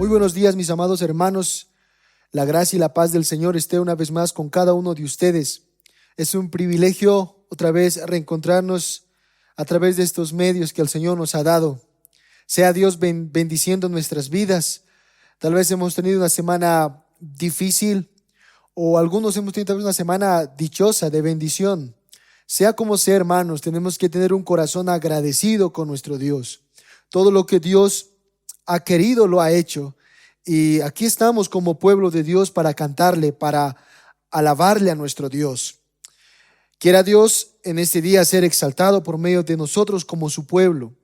Muy buenos días, mis amados hermanos. La gracia y la paz del Señor esté una vez más con cada uno de ustedes. Es un privilegio otra vez reencontrarnos a través de estos medios que el Señor nos ha dado. Sea Dios bendiciendo nuestras vidas. Tal vez hemos tenido una semana difícil o algunos hemos tenido tal vez una semana dichosa de bendición. Sea como sea, hermanos, tenemos que tener un corazón agradecido con nuestro Dios. Todo lo que Dios ha querido lo ha hecho. Y aquí estamos como pueblo de Dios para cantarle, para alabarle a nuestro Dios. Quiera Dios en este día ser exaltado por medio de nosotros como su pueblo.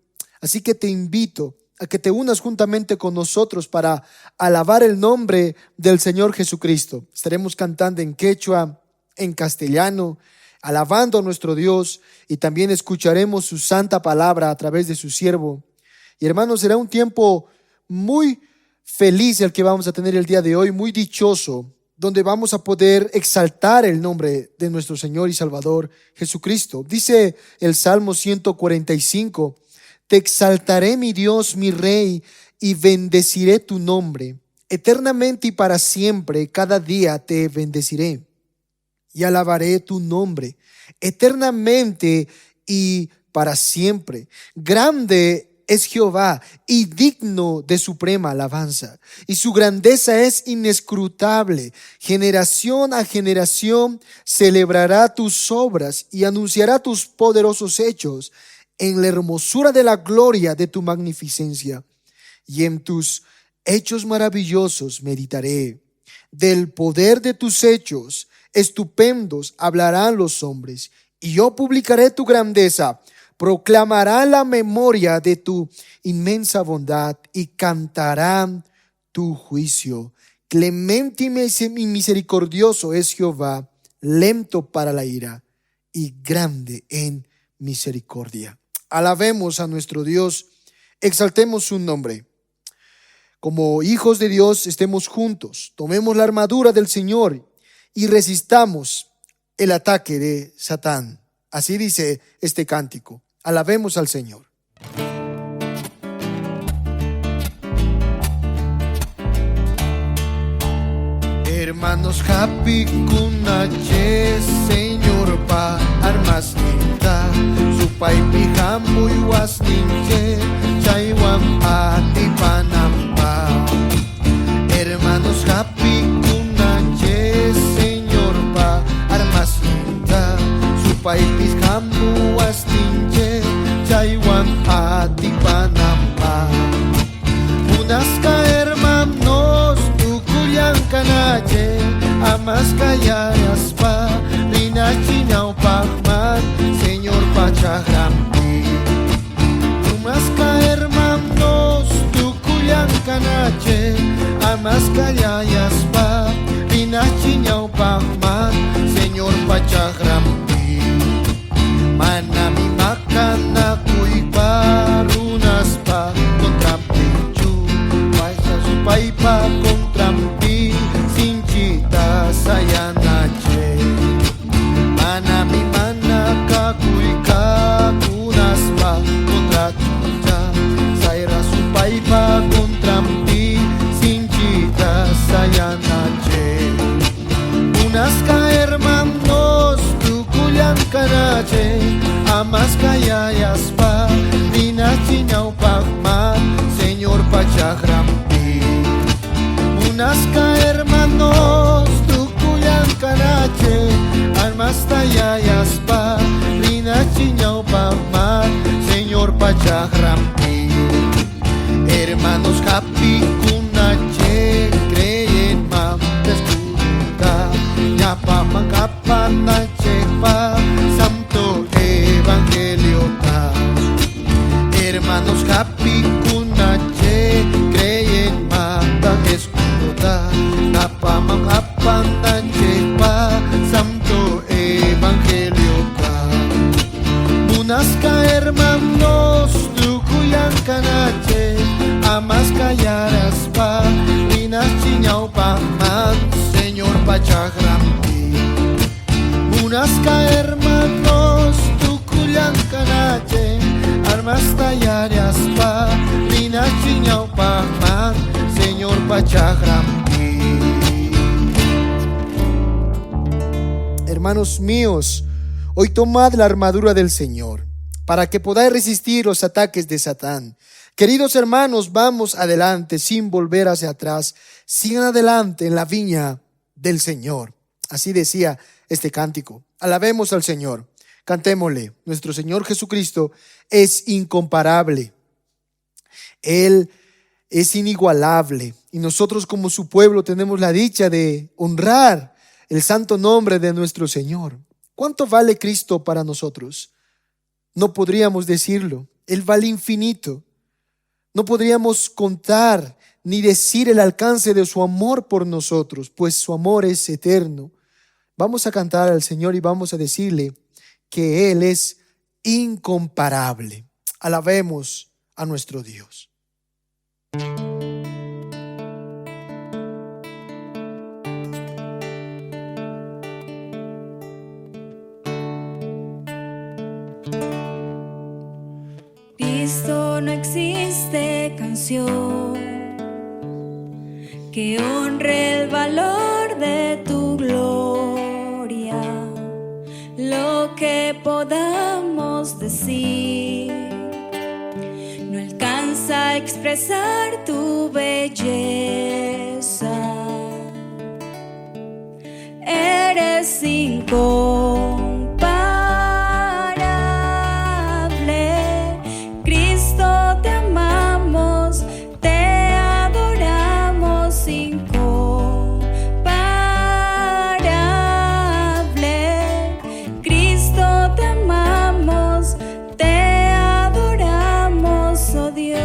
Así que te invito a que te unas juntamente con nosotros para alabar el nombre del Señor Jesucristo. Estaremos cantando en quechua, en castellano, alabando a nuestro Dios, y también escucharemos su santa palabra a través de su siervo. Y hermanos, será un tiempo muy feliz el que vamos a tener el día de hoy, muy dichoso, donde vamos a poder exaltar el nombre de nuestro Señor y Salvador Jesucristo. Dice el Salmo 145, te exaltaré, mi Dios, mi Rey, y bendeciré tu nombre. Eternamente y para siempre, cada día te bendeciré y alabaré tu nombre. Eternamente y para siempre. Grande es Jehová y digno de suprema alabanza, y su grandeza es inescrutable. Generación a generación celebrará tus obras y anunciará tus poderosos hechos en la hermosura de la gloria de tu magnificencia. Y en tus hechos maravillosos meditaré. Del poder de tus hechos estupendos hablarán los hombres, y yo publicaré tu grandeza. Proclamarán la memoria de tu inmensa bondad y cantarán tu juicio. Clemente y misericordioso es Jehová, lento para la ira y grande en misericordia. Alabemos a nuestro Dios, exaltemos su nombre. Como hijos de Dios, estemos juntos, tomemos la armadura del Señor y resistamos el ataque de Satán. Así dice este cántico. Alabemos al Señor. Hermanos, happy kunache, Señor pa armas ninta, supay pijamu iwas ninche, chaiwan ati panampa. Hermanos, happy kunache, Señor pa armas ninta, supay pijamu iwas ninche, chaiwan ati panampa. Unaska hermanos, tukuyan kanache, amas kayayas pa, rinachinaw pakman, Señor pachahrampi. Unaska hermanos, tukuyan kanache, amas kayayas pa, rinachinaw pakman, Señor pachahrampi. Manami makana kuy parunas pa kontrampichu, paisa supay pa kontrampi, sinchita sayanache. Manami manaka kuy kakunas pa kontrachucha, sayra supay pa kontrampi, sinchita sayanache. Unaska hermanos, tukuyan kanache, amas kayayas pa, dinachinaw pakman, Señor pachahrampi. Unaska hermanos, tukuyan kanache, amas kayayas pa, dinachinaw pakman, Señor pachahrampi. Hermanos, happy kunache, creyen mam deskuta, nyapa mangkapan na chepa, santo evangelio ta. Hermanos, happy kunache, creyen mata escuta, napa mangkapan na chepa, santo evangelio ta. Unaska hermanos, tukuyan kanache, amas kayaras pa, rinachinaw pakman, Señor pachahrampi. Unaska hermanos, tukuyan kanache, armas tallarias pa, rinachinaw pakman, Señor Señor Pachagrampi. Hermanos míos, hoy tomad la armadura del Señor para que podáis resistir los ataques de Satán. Queridos hermanos, vamos adelante sin volver hacia atrás. Sigan adelante en la viña del Señor. Así decía este cántico. Alabemos al Señor. Cantémosle. Nuestro Señor Jesucristo es incomparable. Él es inigualable. Y nosotros como su pueblo tenemos la dicha de honrar el santo nombre de nuestro Señor. ¿Cuánto vale Cristo para nosotros? No podríamos decirlo. Él vale infinito. No podríamos contar ni decir el alcance de su amor por nosotros, pues su amor es eterno. Vamos a cantar al Señor y vamos a decirle que Él es incomparable. Alabemos a nuestro Dios. Visto no existe canción que honre el valor de tu gloria. Lo que podamos decir no alcanza a expresar tu belleza. Eres incomparable, Cristo, te amamos, te adoramos. Incomparable, Cristo, te amamos, te adoramos, oh Dios.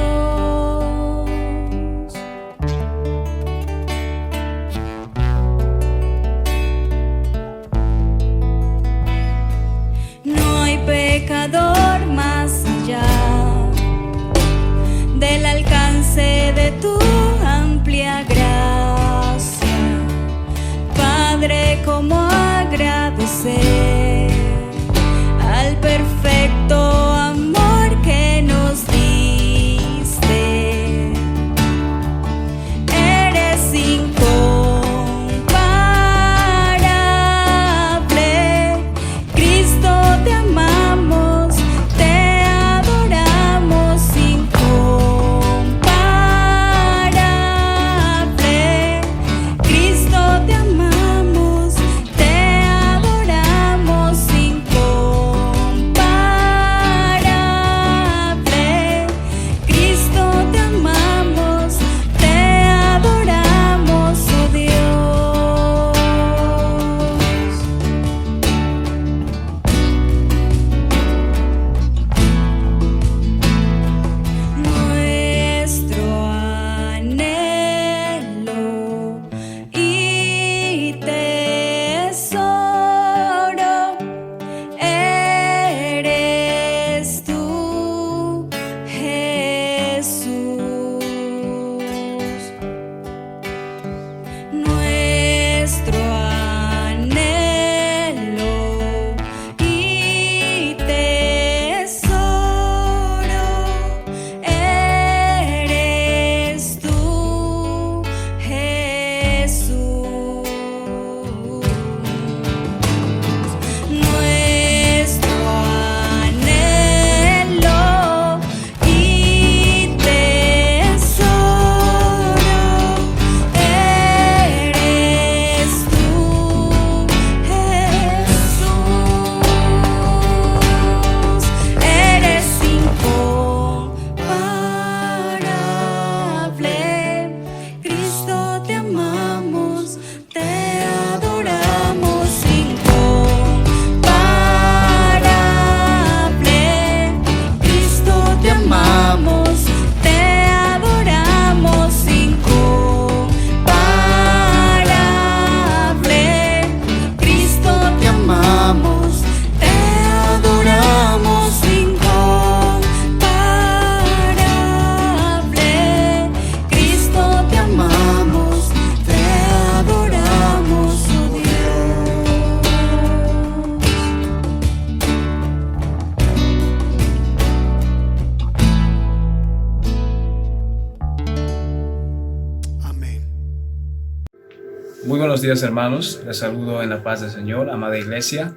Muy buenos días, hermanos. Les saludo en la paz del Señor, amada iglesia.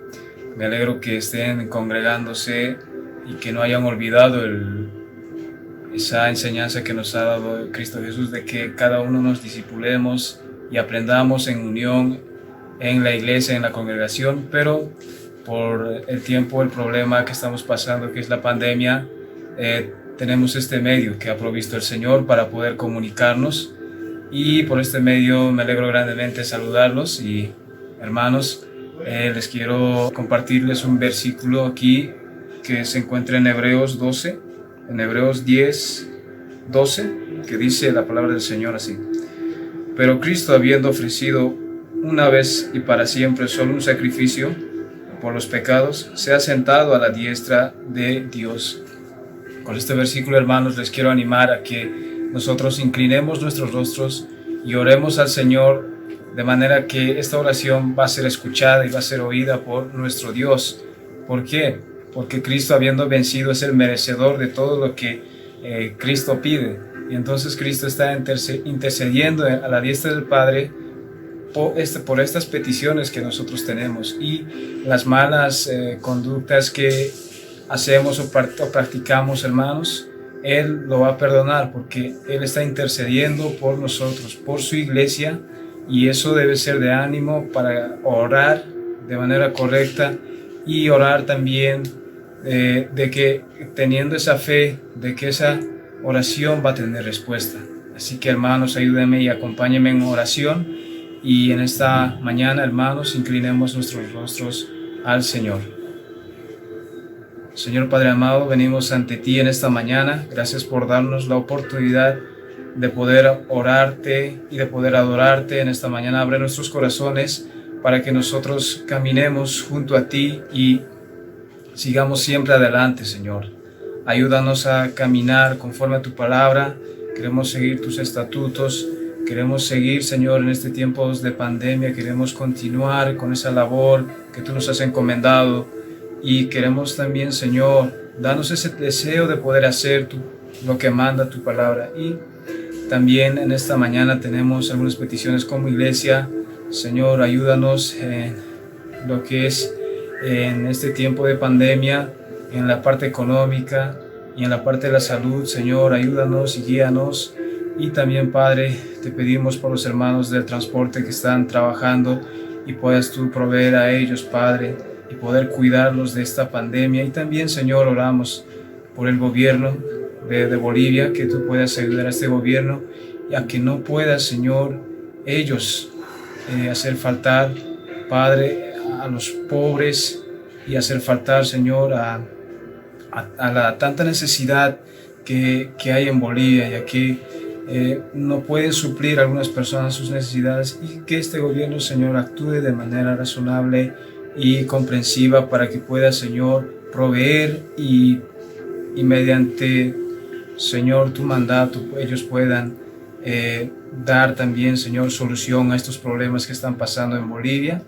Me alegro que estén congregándose y que no hayan olvidado esa enseñanza que nos ha dado Cristo Jesús, de que cada uno nos discipulemos y aprendamos en unión en la iglesia, en la congregación, pero por el tiempo, el problema que estamos pasando, que es la pandemia, tenemos este medio que ha provisto el Señor para poder comunicarnos, y por este medio me alegro grandemente saludarlos. Y hermanos, les quiero compartirles un versículo aquí que se encuentra en Hebreos 12, en Hebreos 10, 12, que dice la palabra del Señor así: pero Cristo, habiendo ofrecido una vez y para siempre solo un sacrificio por los pecados, se ha sentado a la diestra de Dios. Con este versículo, hermanos, les quiero animar a que nosotros inclinemos nuestros rostros y oremos al Señor, de manera que esta oración va a ser escuchada y va a ser oída por nuestro Dios. ¿Por qué? Porque Cristo, habiendo vencido, es el merecedor de todo lo que Cristo pide. Y entonces Cristo está intercediendo a la diestra del Padre por estas peticiones que nosotros tenemos, y las malas conductas que hacemos o practicamos, hermanos, Él lo va a perdonar, porque Él está intercediendo por nosotros, por su iglesia, y eso debe ser de ánimo para orar de manera correcta y orar también de que, teniendo esa fe, de que esa oración va a tener respuesta. Así que, hermanos, ayúdenme y acompáñenme en oración, y en esta mañana, hermanos, inclinemos nuestros rostros al Señor. Señor Padre amado, venimos ante ti en esta mañana. Gracias por darnos la oportunidad de poder orarte y de poder adorarte en esta mañana. Abre nuestros corazones para que nosotros caminemos junto a ti y sigamos siempre adelante, Señor. Ayúdanos a caminar conforme a tu palabra. Queremos seguir tus estatutos. Queremos seguir, Señor, en este tiempo de pandemia. Queremos continuar con esa labor que tú nos has encomendado. Y queremos también, Señor, danos ese deseo de poder hacer lo que manda tu palabra. Y también en esta mañana tenemos algunas peticiones como iglesia. Señor, ayúdanos en lo que es en este tiempo de pandemia, en la parte económica y en la parte de la salud. Señor, ayúdanos y guíanos. Y también, Padre, te pedimos por los hermanos del transporte que están trabajando, y puedas tú proveer a ellos, Padre, y poder cuidarlos de esta pandemia. Y también, Señor, oramos por el gobierno de Bolivia, que tú puedas ayudar a este gobierno, y a que no puedas, Señor, ellos hacer faltar, Padre, a los pobres, y hacer faltar, Señor, a la tanta necesidad que hay en Bolivia, ya que no pueden suplir algunas personas sus necesidades, y que este gobierno, Señor, actúe de manera razonable y comprensiva para que pueda, Señor, proveer y mediante, Señor, tu mandato, ellos puedan dar también, Señor, solución a estos problemas que están pasando en Bolivia.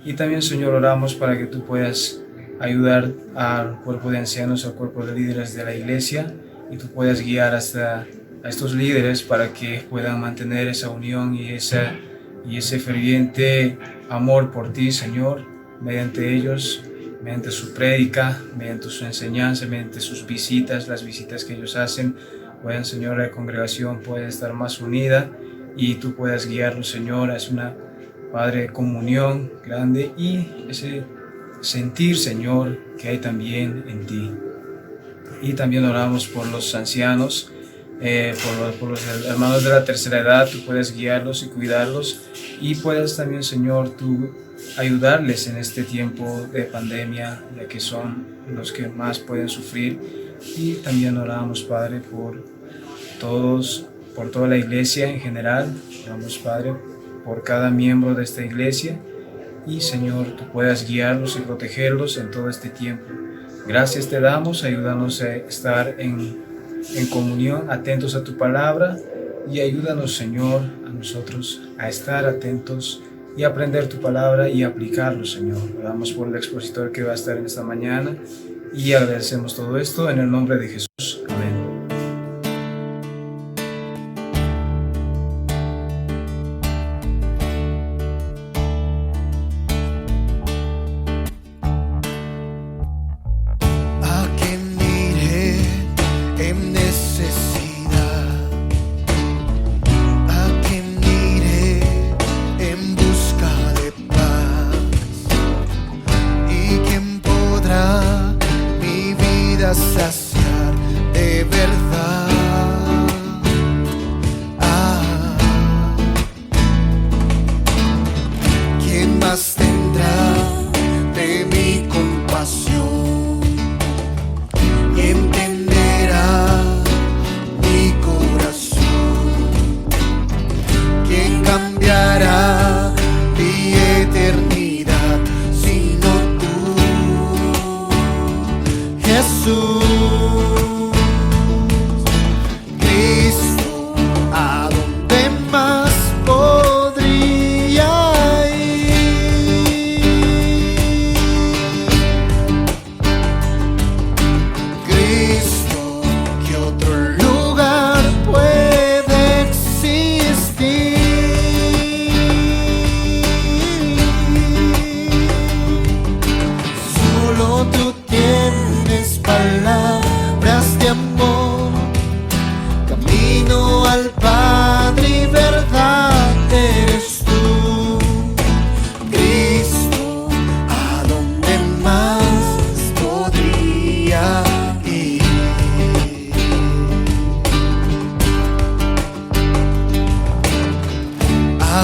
Y también, Señor, oramos para que tú puedas ayudar al cuerpo de ancianos, al cuerpo de líderes de la iglesia, y tú puedas guiar hasta a estos líderes para que puedan mantener esa unión y ese ferviente amor por ti, Señor, mediante ellos, mediante su prédica, mediante su enseñanza, mediante sus visitas, las visitas que ellos hacen. Puedan, Señor, la congregación pueda estar más unida, y tú puedas guiarlos, Señor, hacia una, Padre, comunión grande, y ese sentir, Señor, que hay también en ti. Y también oramos por los ancianos, por los hermanos de la tercera edad. Tú puedes guiarlos y cuidarlos, y puedes también, Señor, tú ayudarles en este tiempo de pandemia, ya que son los que más pueden sufrir. Y también oramos, Padre, por toda la iglesia en general. Oramos, Padre, por cada miembro de esta iglesia, y, Señor, tú puedas guiarlos y protegerlos en todo este tiempo. Gracias te damos. Ayúdanos a estar en comunión, atentos a tu palabra, y ayúdanos, Señor, a nosotros a estar atentos y aprender tu palabra y aplicarlo, Señor. Oramos por el expositor que va a estar en esta mañana, y agradecemos todo esto en el nombre de Jesús. Amén.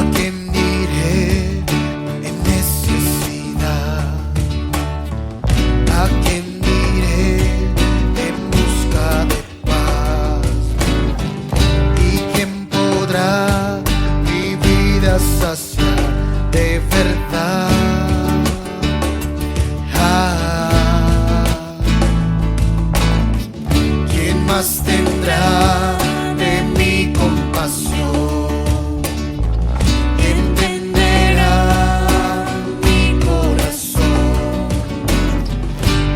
¿A quién iré en necesidad? ¿A quién iré en busca de paz? ¿Y quién podrá mi vida saciar de verdad? ¿Quién más tendrá de mi compasión? ¿Entenderá mi corazón?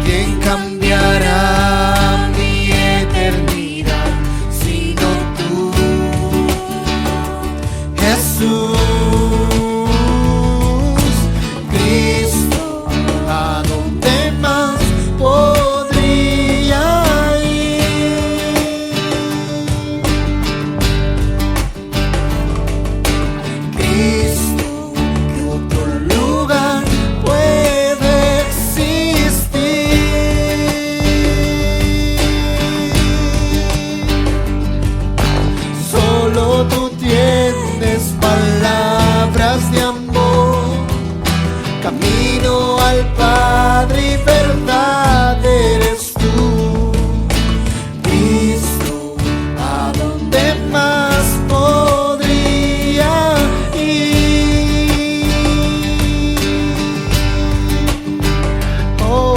¿Quién cambiará mi eternidad sino tú, Jesús? Cristo, ¿a dónde más podría ir? Cristo, ¿qué otro lugar puede existir? Solo tú tienes palabras de amor, camino al Padre y verdad eres tú. Cristo, ¿a dónde más podría ir? Oh,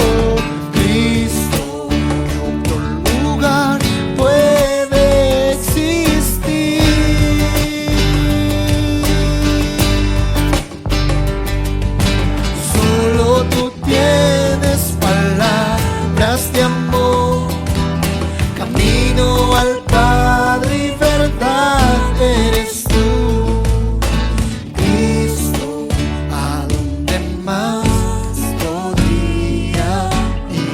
Cristo, ¿qué otro lugar puede existir? Solo tú tienes palabras de amor, camino al Padre y verdad eres tú. Cristo, ¿a dónde más podría ir?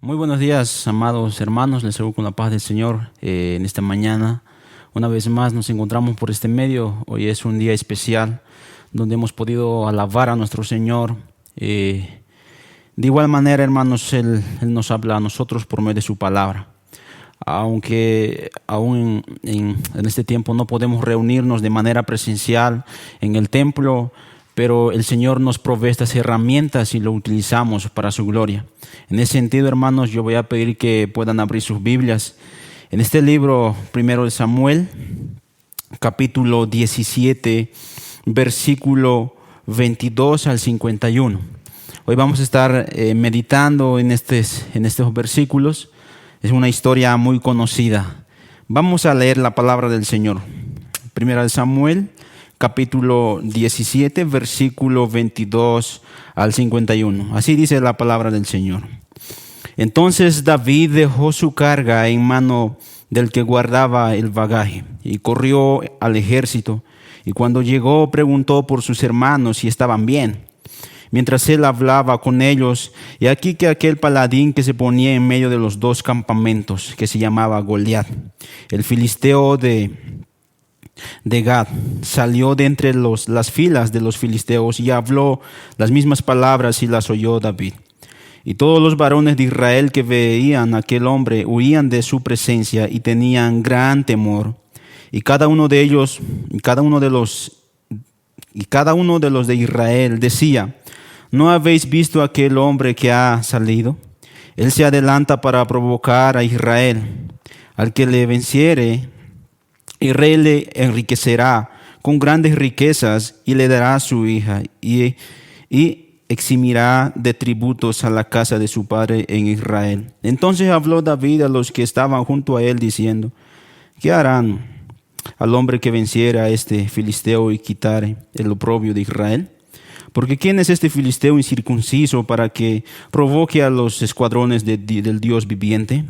Muy buenos días, amados hermanos. Les saludo con la paz del Señor en esta mañana. Una vez más nos encontramos por este medio. Hoy es un día especial donde hemos podido alabar a nuestro Señor. De igual manera, hermanos, Él nos habla a nosotros por medio de su palabra. Aunque aún en este tiempo no podemos reunirnos de manera presencial en el templo, pero el Señor nos provee estas herramientas y lo utilizamos para su gloria. En ese sentido, hermanos, yo voy a pedir que puedan abrir sus Biblias en este libro, 1 de Samuel, capítulo 17, versículo 22 al 51. Hoy vamos a estar meditando en estos versículos. Es una historia muy conocida. Vamos a leer la palabra del Señor. 1 de Samuel, capítulo 17, versículo 22 al 51. Así dice la palabra del Señor. Entonces David dejó su carga en mano del que guardaba el bagaje y corrió al ejército. Y cuando llegó preguntó por sus hermanos si estaban bien. Mientras él hablaba con ellos, y aquí que aquel paladín que se ponía en medio de los dos campamentos, que se llamaba Goliat, el filisteo de Gad, salió de entre las filas de los filisteos y habló las mismas palabras y las oyó David. Y todos los varones de Israel que veían a aquel hombre huían de su presencia y tenían gran temor. Y cada uno de los de Israel decía: ¿no habéis visto aquel hombre que ha salido? Él se adelanta para provocar a Israel. Al que le venciere, el rey le enriquecerá con grandes riquezas y le dará su hija y eximirá de tributos a la casa de su padre en Israel. Entonces habló David a los que estaban junto a él diciendo: ¿qué harán al hombre que venciera a este filisteo y quitare el oprobio de Israel? Porque ¿quién es este filisteo incircunciso para que provoque a los escuadrones del Dios viviente?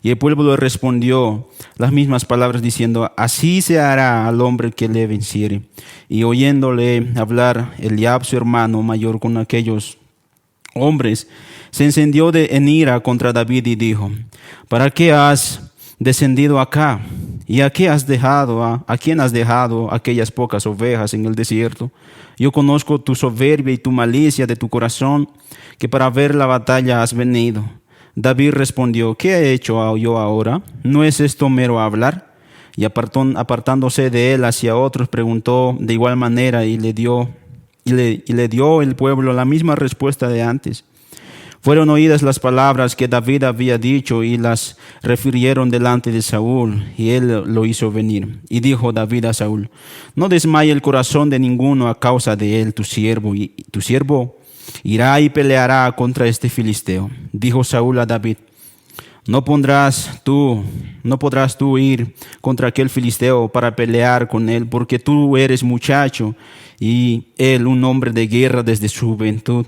Y el pueblo le respondió las mismas palabras diciendo: así se hará al hombre que le venciere. Y oyéndole hablar Eliab, su hermano mayor, con aquellos hombres, se encendió en ira contra David y dijo: ¿para qué has descendido acá? ¿Y a quién has dejado aquellas pocas ovejas en el desierto? Yo conozco tu soberbia y tu malicia de tu corazón, que para ver la batalla has venido. David respondió: ¿qué he hecho yo ahora? ¿No es esto mero hablar? Y apartándose de él hacia otros, preguntó de igual manera y le dio el pueblo la misma respuesta de antes. Fueron oídas las palabras que David había dicho y las refirieron delante de Saúl, y él lo hizo venir. Y dijo David a Saúl: no desmaye el corazón de ninguno a causa de él, tu siervo, y tu siervo irá y peleará contra este filisteo. Dijo Saúl a David: no podrás tú ir contra aquel filisteo para pelear con él, porque tú eres muchacho y él un hombre de guerra desde su juventud.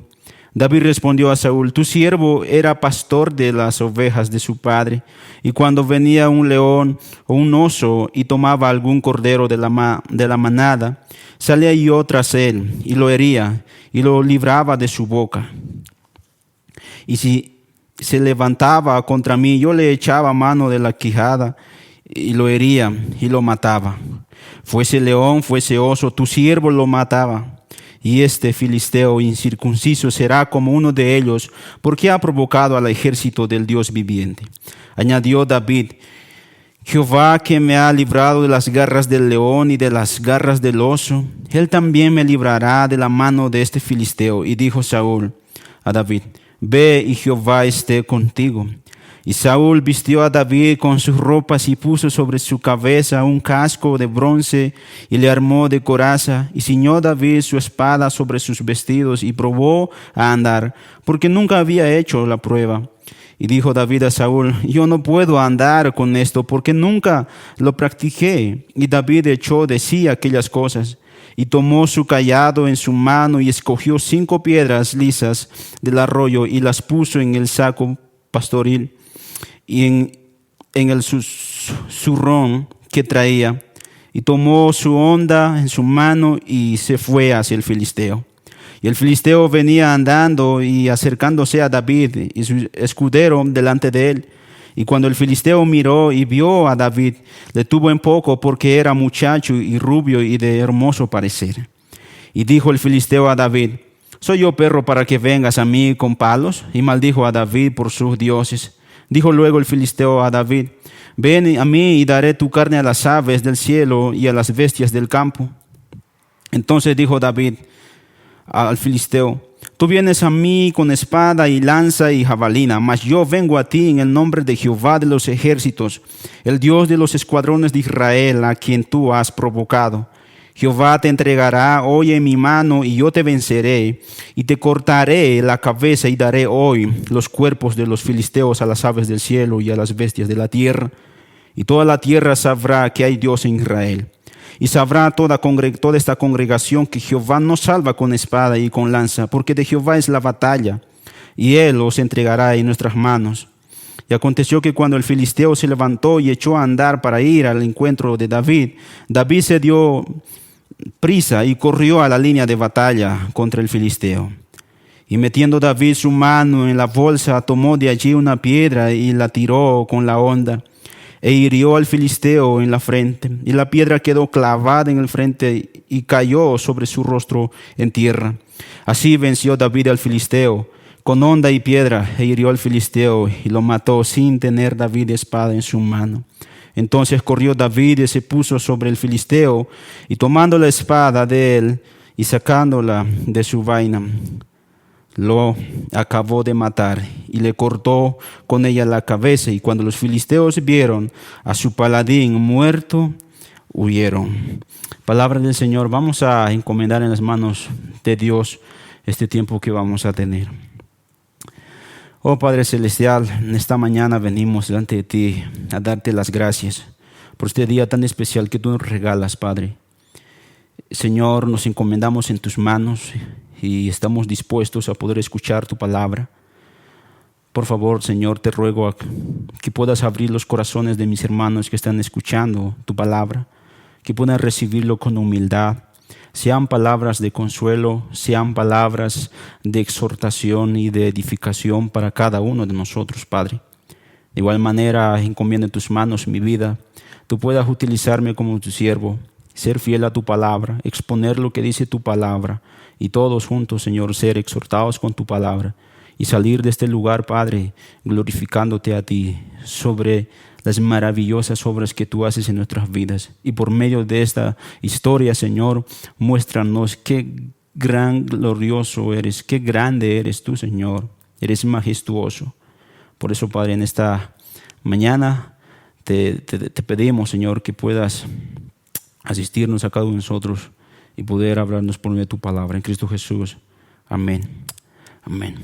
David respondió a Saúl: tu siervo era pastor de las ovejas de su padre, y cuando venía un león o un oso y tomaba algún cordero de la manada, salía yo tras él y lo hería y lo libraba de su boca. Y si se levantaba contra mí, yo le echaba mano de la quijada y lo hería y lo mataba. Fuese león, fuese oso, tu siervo lo mataba. Y este filisteo incircunciso será como uno de ellos, porque ha provocado al ejército del Dios viviente. Añadió David: Jehová, que me ha librado de las garras del león y de las garras del oso, él también me librará de la mano de este filisteo. Y dijo Saúl a David: ve y Jehová esté contigo. Y Saúl vistió a David con sus ropas y puso sobre su cabeza un casco de bronce y le armó de coraza, y ciñó David su espada sobre sus vestidos y probó a andar, porque nunca había hecho la prueba. Y dijo David a Saúl: yo no puedo andar con esto porque nunca lo practiqué. Y David echó de sí aquellas cosas y tomó su cayado en su mano y escogió 5 piedras lisas del arroyo y las puso en el saco pastoril y en el zurrón que traía, y tomó su honda en su mano y se fue hacia el filisteo. Y el filisteo venía andando y acercándose a David y su escudero delante de él. Y cuando el filisteo miró y vio a David, le tuvo en poco, porque era muchacho y rubio y de hermoso parecer. Y dijo el filisteo a David: ¿soy yo perro para que vengas a mí con palos? Y maldijo a David por sus dioses. Dijo luego el filisteo a David: ven a mí y daré tu carne a las aves del cielo y a las bestias del campo. Entonces dijo David al filisteo: tú vienes a mí con espada y lanza y jabalina, mas yo vengo a ti en el nombre de Jehová de los ejércitos, el Dios de los escuadrones de Israel, a quien tú has provocado. Jehová te entregará hoy en mi mano, y yo te venceré, y te cortaré la cabeza, y daré hoy los cuerpos de los filisteos a las aves del cielo y a las bestias de la tierra. Y toda la tierra sabrá que hay Dios en Israel. Y sabrá toda esta congregación que Jehová no salva con espada y con lanza, porque de Jehová es la batalla, y él os entregará en nuestras manos. Y aconteció que cuando el filisteo se levantó y echó a andar para ir al encuentro de David, David se dio prisa y corrió a la línea de batalla contra el filisteo. Y metiendo David su mano en la bolsa, tomó de allí una piedra y la tiró con la honda, e hirió al filisteo en la frente. Y la piedra quedó clavada en el frente y cayó sobre su rostro en tierra. Así venció David al filisteo, con honda y piedra e hirió al filisteo y lo mató sin tener David espada en su mano. Entonces corrió David y se puso sobre el filisteo y tomando la espada de él y sacándola de su vaina, lo acabó de matar y le cortó con ella la cabeza. Y cuando los filisteos vieron a su paladín muerto, huyeron. Palabra del Señor. Vamos a encomendar en las manos de Dios este tiempo que vamos a tener. Oh Padre Celestial, en esta mañana venimos delante de ti a darte las gracias por este día tan especial que tú nos regalas, Padre. Señor, nos encomendamos en tus manos y estamos dispuestos a poder escuchar tu palabra. Por favor, Señor, te ruego que puedas abrir los corazones de mis hermanos que están escuchando tu palabra, que puedan recibirlo con humildad. Sean palabras de consuelo, sean palabras de exhortación y de edificación para cada uno de nosotros, Padre. De igual manera, encomiendo en tus manos mi vida. Tú puedas utilizarme como tu siervo, ser fiel a tu palabra, exponer lo que dice tu palabra y todos juntos, Señor, ser exhortados con tu palabra y salir de este lugar, Padre, glorificándote a ti sobre las maravillosas obras que tú haces en nuestras vidas. Y por medio de esta historia, Señor, muéstranos qué gran glorioso eres, qué grande eres tú, Señor. Eres majestuoso. Por eso, Padre, en esta mañana te pedimos, Señor, que puedas asistirnos a cada uno de nosotros y poder hablarnos por medio de tu palabra. En Cristo Jesús. Amén. Amén.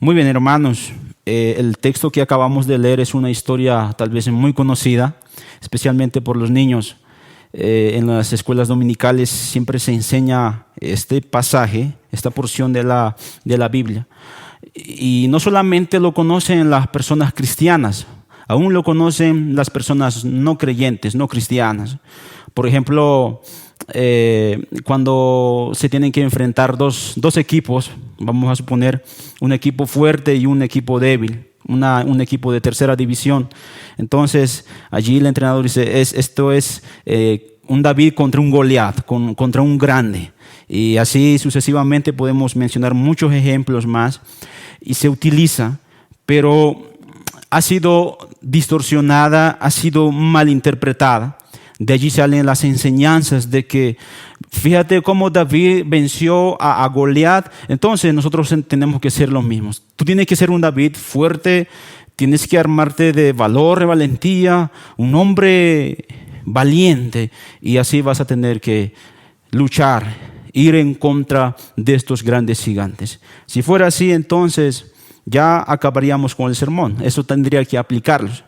Muy bien, hermanos. El texto que acabamos de leer es una historia tal vez muy conocida, especialmente por los niños. En las escuelas dominicales siempre se enseña este pasaje, esta porción de la Biblia. Y no solamente lo conocen las personas cristianas, aún lo conocen las personas no creyentes, no cristianas. Por ejemplo, cuando se tienen que enfrentar dos equipos, vamos a suponer un equipo fuerte y un equipo débil, un equipo de tercera división. Entonces allí el entrenador dice, esto es un David contra un Goliat, contra un grande. Y así sucesivamente podemos mencionar muchos ejemplos más. Y se utiliza, pero ha sido distorsionada, ha sido malinterpretada. De allí salen las enseñanzas de que, fíjate cómo David venció a Goliat, entonces nosotros tenemos que ser los mismos. Tú tienes que ser un David fuerte, tienes que armarte de valor, de valentía, un hombre valiente, y así vas a tener que luchar, ir en contra de estos grandes gigantes. Si fuera así, entonces ya acabaríamos con el sermón. Eso tendría que aplicarlos.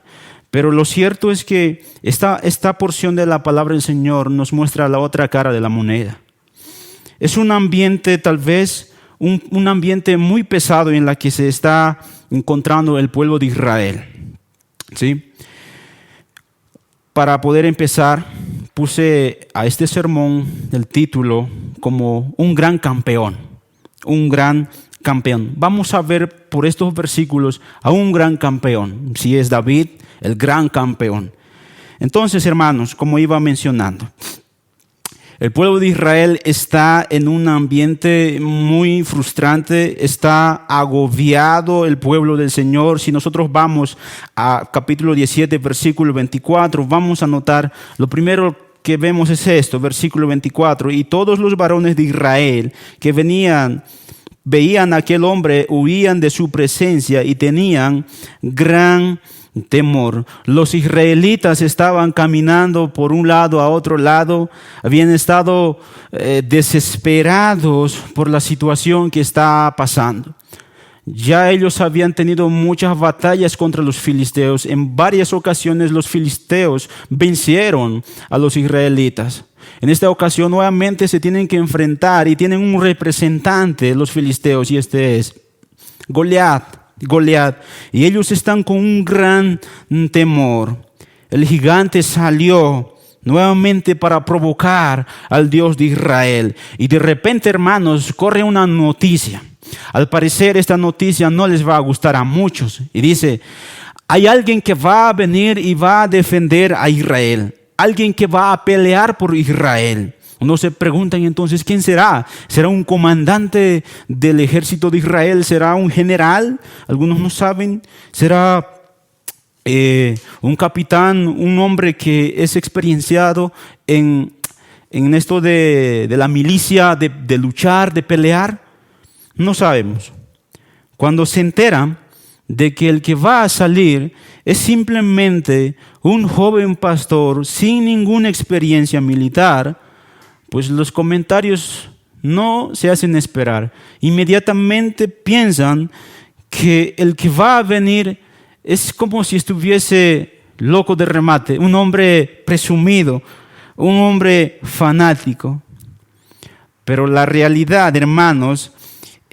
Pero lo cierto es que esta porción de la palabra del Señor nos muestra la otra cara de la moneda. Es un ambiente, tal vez, un ambiente muy pesado en la que se está encontrando el pueblo de Israel. ¿Sí? Para poder empezar, puse a este sermón el título como un gran campeón. Un gran campeón. Vamos a ver por estos versículos a un gran campeón. Si es David, el gran campeón. Entonces, hermanos, como iba mencionando, el pueblo de Israel está en un ambiente muy frustrante, está agobiado el pueblo del Señor. Si nosotros vamos a capítulo 17, versículo 24, vamos a notar, lo primero que vemos es esto, versículo 24, y todos los varones de Israel que veían a aquel hombre, huían de su presencia y tenían gran temor. Los israelitas estaban caminando por un lado a otro lado, habían estado desesperados por la situación que está pasando. Ya ellos habían tenido muchas batallas contra los filisteos. En varias ocasiones los filisteos vencieron a los israelitas. En esta ocasión nuevamente se tienen que enfrentar y tienen un representante, los filisteos, y este es Goliat. Y ellos están con un gran temor. El gigante salió nuevamente para provocar al Dios de Israel. Y de repente, hermanos, corre una noticia. Al parecer esta noticia no les va a gustar a muchos. Y dice, hay alguien que va a venir y va a defender a Israel. Alguien que va a pelear por Israel. Uno se pregunta entonces, ¿quién será? ¿Será un comandante del ejército de Israel? ¿Será un general? Algunos no saben. ¿Será un capitán, un hombre que es experienciado en esto de la milicia, de luchar, de pelear? No sabemos. Cuando se enteran de que el que va a salir es simplemente un joven pastor sin ninguna experiencia militar, pues los comentarios no se hacen esperar. Inmediatamente piensan que el que va a venir es como si estuviese loco de remate, un hombre presumido, un hombre fanático. Pero la realidad, hermanos,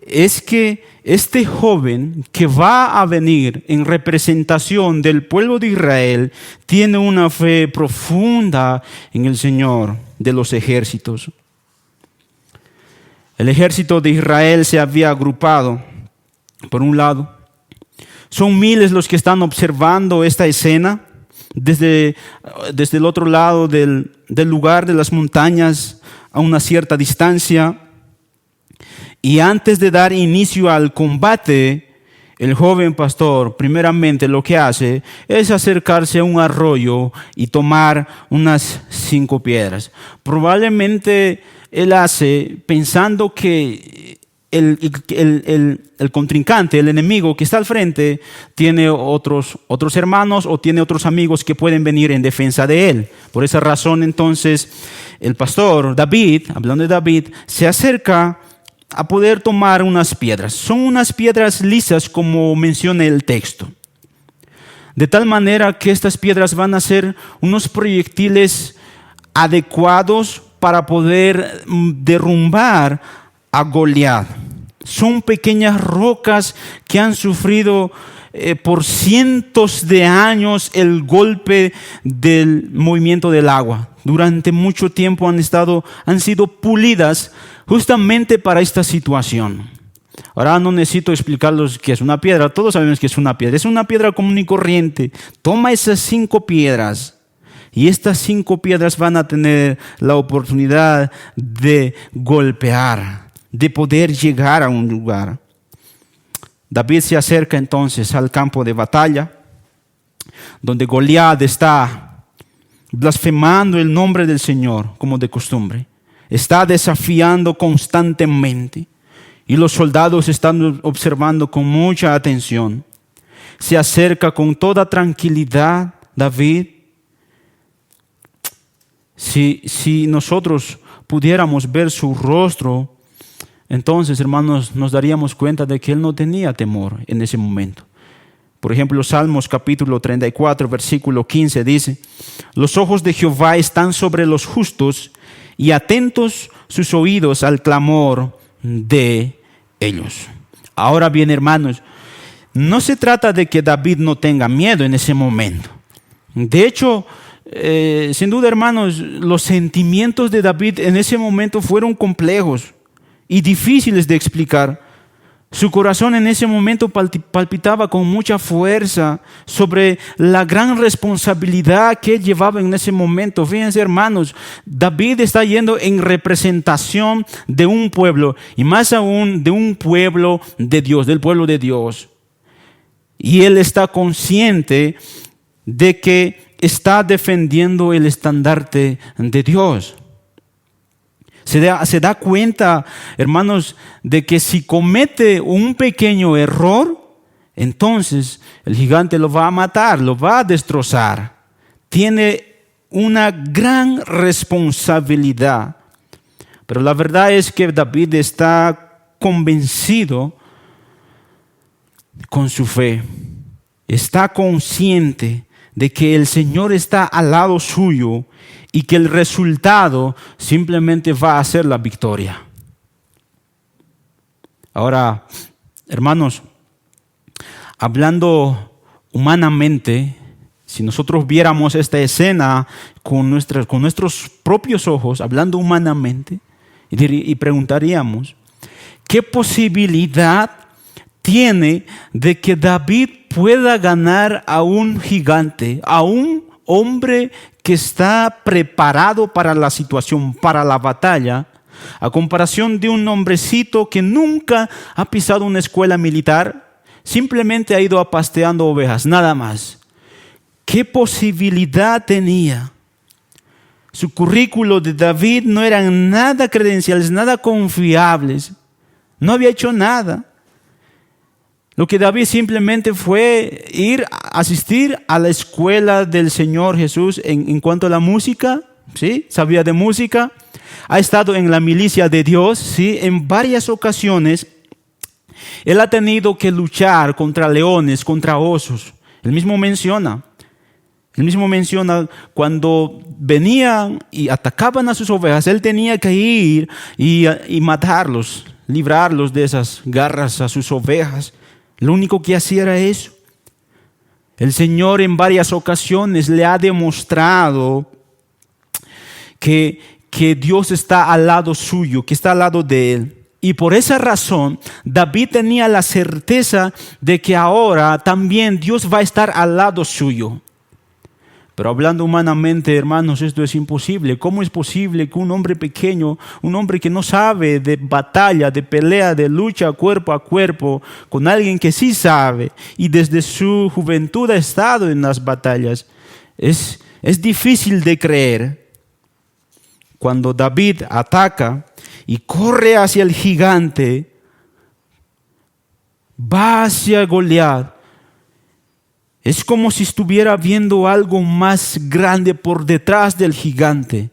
es que este joven que va a venir en representación del pueblo de Israel tiene una fe profunda en el Señor de los ejércitos. El ejército de Israel se había agrupado. Por un lado, son miles los que están observando esta escena desde el otro lado del lugar de las montañas a una cierta distancia. Y antes de dar inicio al combate, el joven pastor primeramente lo que hace es acercarse a un arroyo y tomar unas 5 piedras. Probablemente él hace pensando que el contrincante, el enemigo que está al frente, tiene otros hermanos o tiene otros amigos que pueden venir en defensa de él. Por esa razón, entonces, el pastor David, hablando de David, se acerca a poder tomar unas piedras. Son unas piedras lisas, como menciona el texto. De tal manera que estas piedras van a ser unos proyectiles adecuados para poder derrumbar a Goliat. Son pequeñas rocas que han sufrido por cientos de años el golpe del movimiento del agua. Durante mucho tiempo han sido pulidas justamente para esta situación. Ahora no necesito explicarles qué es una piedra. Todos sabemos que es una piedra. Es una piedra común y corriente. Toma esas 5 piedras. Y estas 5 piedras van a tener la oportunidad de golpear, de poder llegar a un lugar. David se acerca entonces al campo de batalla, donde Goliat está blasfemando el nombre del Señor, como de costumbre. Está desafiando constantemente y los soldados están observando con mucha atención. Se acerca con toda tranquilidad David. Si nosotros pudiéramos ver su rostro, entonces, hermanos, nos daríamos cuenta de que él no tenía temor en ese momento. Por ejemplo, Salmos capítulo 34, versículo 15 dice: los ojos de Jehová están sobre los justos y atentos sus oídos al clamor de ellos. Ahora bien, hermanos, no se trata de que David no tenga miedo en ese momento. De hecho, sin duda, hermanos, los sentimientos de David en ese momento fueron complejos y difíciles de explicar. Su corazón en ese momento palpitaba con mucha fuerza sobre la gran responsabilidad que él llevaba en ese momento. Fíjense, hermanos, David está yendo en representación de un pueblo, y más aún de un pueblo de Dios, del pueblo de Dios. Y él está consciente de que está defendiendo el estandarte de Dios. Se da cuenta, hermanos, de que si comete un pequeño error, entonces el gigante lo va a matar, lo va a destrozar. Tiene una gran responsabilidad. Pero la verdad es que David está convencido con su fe. Está consciente de que el Señor está al lado suyo y que el resultado simplemente va a ser la victoria. Ahora, hermanos, hablando humanamente, si nosotros viéramos esta escena con nuestros propios ojos, hablando humanamente, y preguntaríamos, ¿qué posibilidad tiene de que David pueda ganar a un gigante, a un hombre que está preparado para la situación, para la batalla, a comparación de un hombrecito que nunca ha pisado una escuela militar, simplemente ha ido pasteando ovejas, nada más. ¿Qué posibilidad tenía? Su currículo de David no eran nada credenciales, nada confiables. No había hecho nada. Lo que David simplemente fue asistir a la escuela del Señor Jesús en cuanto a la música, ¿sí? Sabía de música. Ha estado en la milicia de Dios, ¿sí? En varias ocasiones él ha tenido que luchar contra leones, contra osos. Él mismo menciona cuando venían y atacaban a sus ovejas, él tenía que ir y matarlos, librarlos de esas garras a sus ovejas. Lo único que hacía era eso. El Señor en varias ocasiones le ha demostrado que Dios está al lado suyo, que está al lado de él. Y por esa razón, David tenía la certeza de que ahora también Dios va a estar al lado suyo. Pero hablando humanamente, hermanos, esto es imposible. ¿Cómo es posible que un hombre pequeño, un hombre que no sabe de batalla, de pelea, de lucha cuerpo a cuerpo, con alguien que sí sabe y desde su juventud ha estado en las batallas? Es difícil de creer. Cuando David ataca y corre hacia el gigante, va hacia Goliat, es como si estuviera viendo algo más grande por detrás del gigante.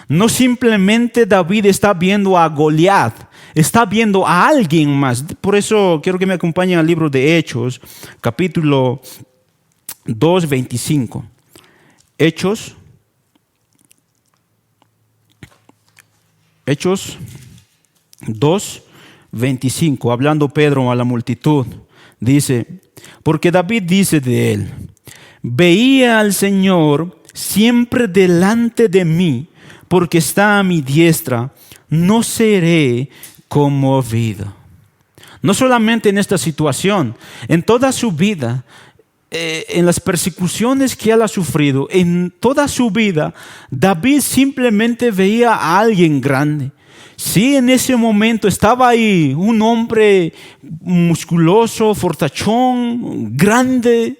No simplemente David está viendo a Goliat, está viendo a alguien más. Por eso quiero que me acompañen al libro de Hechos, capítulo 2, 25. Hechos 2, 25. Hablando Pedro a la multitud, dice: porque David dice de él: veía al Señor siempre delante de mí, porque está a mi diestra, no seré conmovido. No solamente en esta situación, en toda su vida, en las persecuciones que él ha sufrido, en toda su vida, David simplemente veía a alguien grande. Sí, en ese momento estaba ahí un hombre musculoso, fortachón, grande,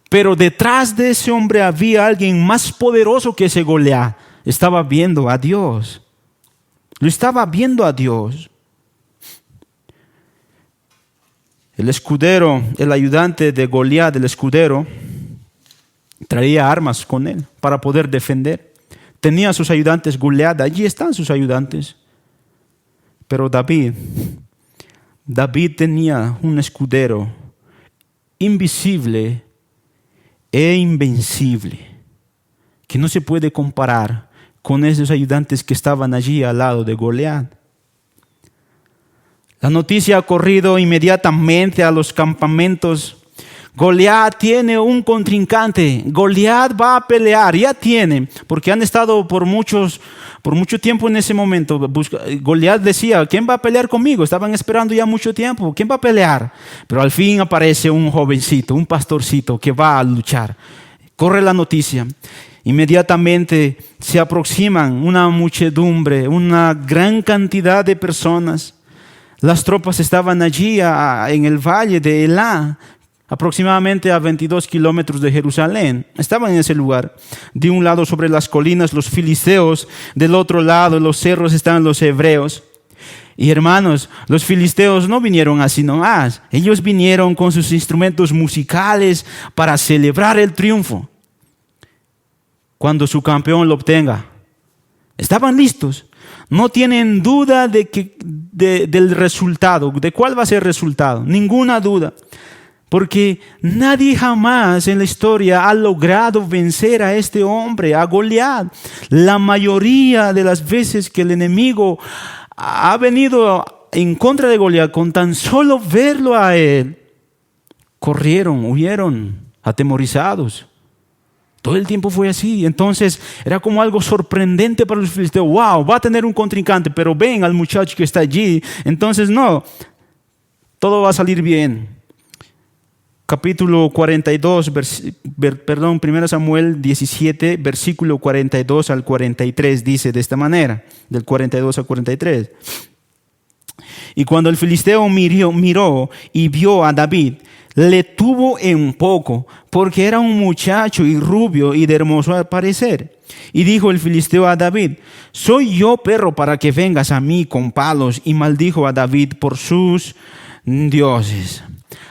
pero detrás de ese hombre había alguien más poderoso que ese Goliat. Estaba viendo a Dios. Lo estaba viendo a Dios. El escudero, el ayudante de Goliat, el escudero, traía armas con él para poder defender. Tenía a sus ayudantes Goliat, allí están sus ayudantes. Pero David tenía un escudero invisible e invencible, que no se puede comparar con esos ayudantes que estaban allí al lado de Goliat. La noticia ha corrido inmediatamente a los campamentos. Goliat tiene un contrincante. Goliat va a pelear, ya tiene, porque han estado por mucho tiempo en ese momento. Goliat decía: ¿quién va a pelear conmigo? Estaban esperando ya mucho tiempo. ¿Quién va a pelear? Pero al fin aparece un jovencito, un pastorcito que va a luchar. Corre la noticia. Inmediatamente se aproximan una muchedumbre, una gran cantidad de personas. Las tropas estaban allí en el valle de Elá, aproximadamente a 22 kilómetros de Jerusalén. Estaban en ese lugar. De un lado, sobre las colinas, los filisteos. Del otro lado, en los cerros, estaban los hebreos. Y hermanos, los filisteos no vinieron así nomás. Ellos vinieron con sus instrumentos musicales para celebrar el triunfo cuando su campeón lo obtenga. Estaban listos. No tienen duda del resultado. ¿De cuál va a ser el resultado? Ninguna duda. Porque nadie jamás en la historia ha logrado vencer a este hombre, a Goliat. La mayoría de las veces que el enemigo ha venido en contra de Goliat, con tan solo verlo a él, corrieron, huyeron, atemorizados. Todo el tiempo fue así. Entonces era como algo sorprendente para los filisteos. Wow, va a tener un contrincante, pero ven al muchacho que está allí. Entonces no, todo va a salir bien. capítulo 42, 1 Samuel 17, versículo 42 al 43, dice de esta manera, del 42 al 43. Y cuando el filisteo miró y vio a David, le tuvo en poco, porque era un muchacho y rubio y de hermoso parecer. Y dijo el filisteo a David: ¿soy yo perro para que vengas a mí con palos? Y maldijo a David por sus dioses.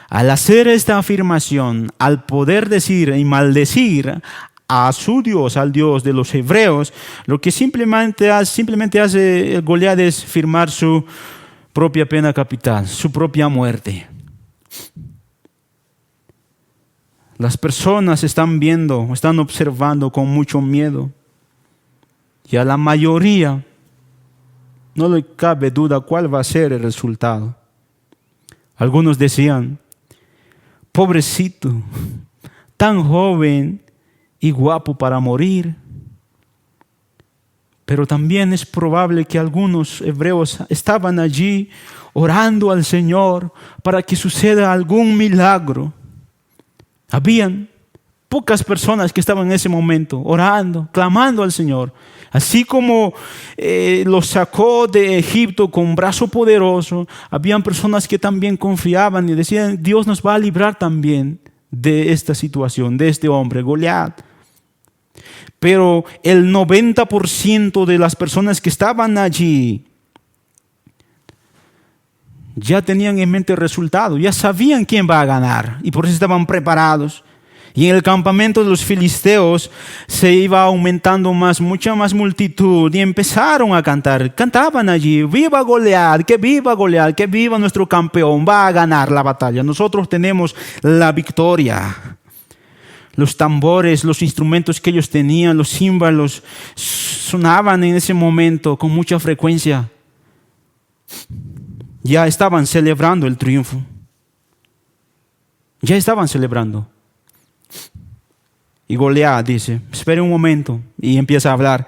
Al hacer esta afirmación, al poder decir y maldecir a su Dios, al Dios de los hebreos, lo que simplemente hace Goliat es firmar su propia pena capital, su propia muerte. Las personas están viendo, están observando con mucho miedo. Y a la mayoría no le cabe duda cuál va a ser el resultado. Algunos decían: pobrecito, tan joven y guapo para morir. Pero también es probable que algunos hebreos estaban allí orando al Señor para que suceda algún milagro. Habían pocas personas que estaban en ese momento orando, clamando al Señor. Así como los sacó de Egipto con brazo poderoso, habían personas que también confiaban y decían: Dios nos va a librar también de esta situación, de este hombre, Goliat. Pero el 90% de las personas que estaban allí ya tenían en mente el resultado, ya sabían quién va a ganar y por eso estaban preparados. Y en el campamento de los filisteos se iba aumentando mucha más multitud y empezaron a cantar. Cantaban allí: viva Goliat, que viva nuestro campeón, va a ganar la batalla. Nosotros tenemos la victoria. Los tambores, los instrumentos que ellos tenían, los címbalos, sonaban en ese momento con mucha frecuencia. Ya estaban celebrando el triunfo. Ya estaban celebrando. Y Goliat dice: espere un momento, y empieza a hablar.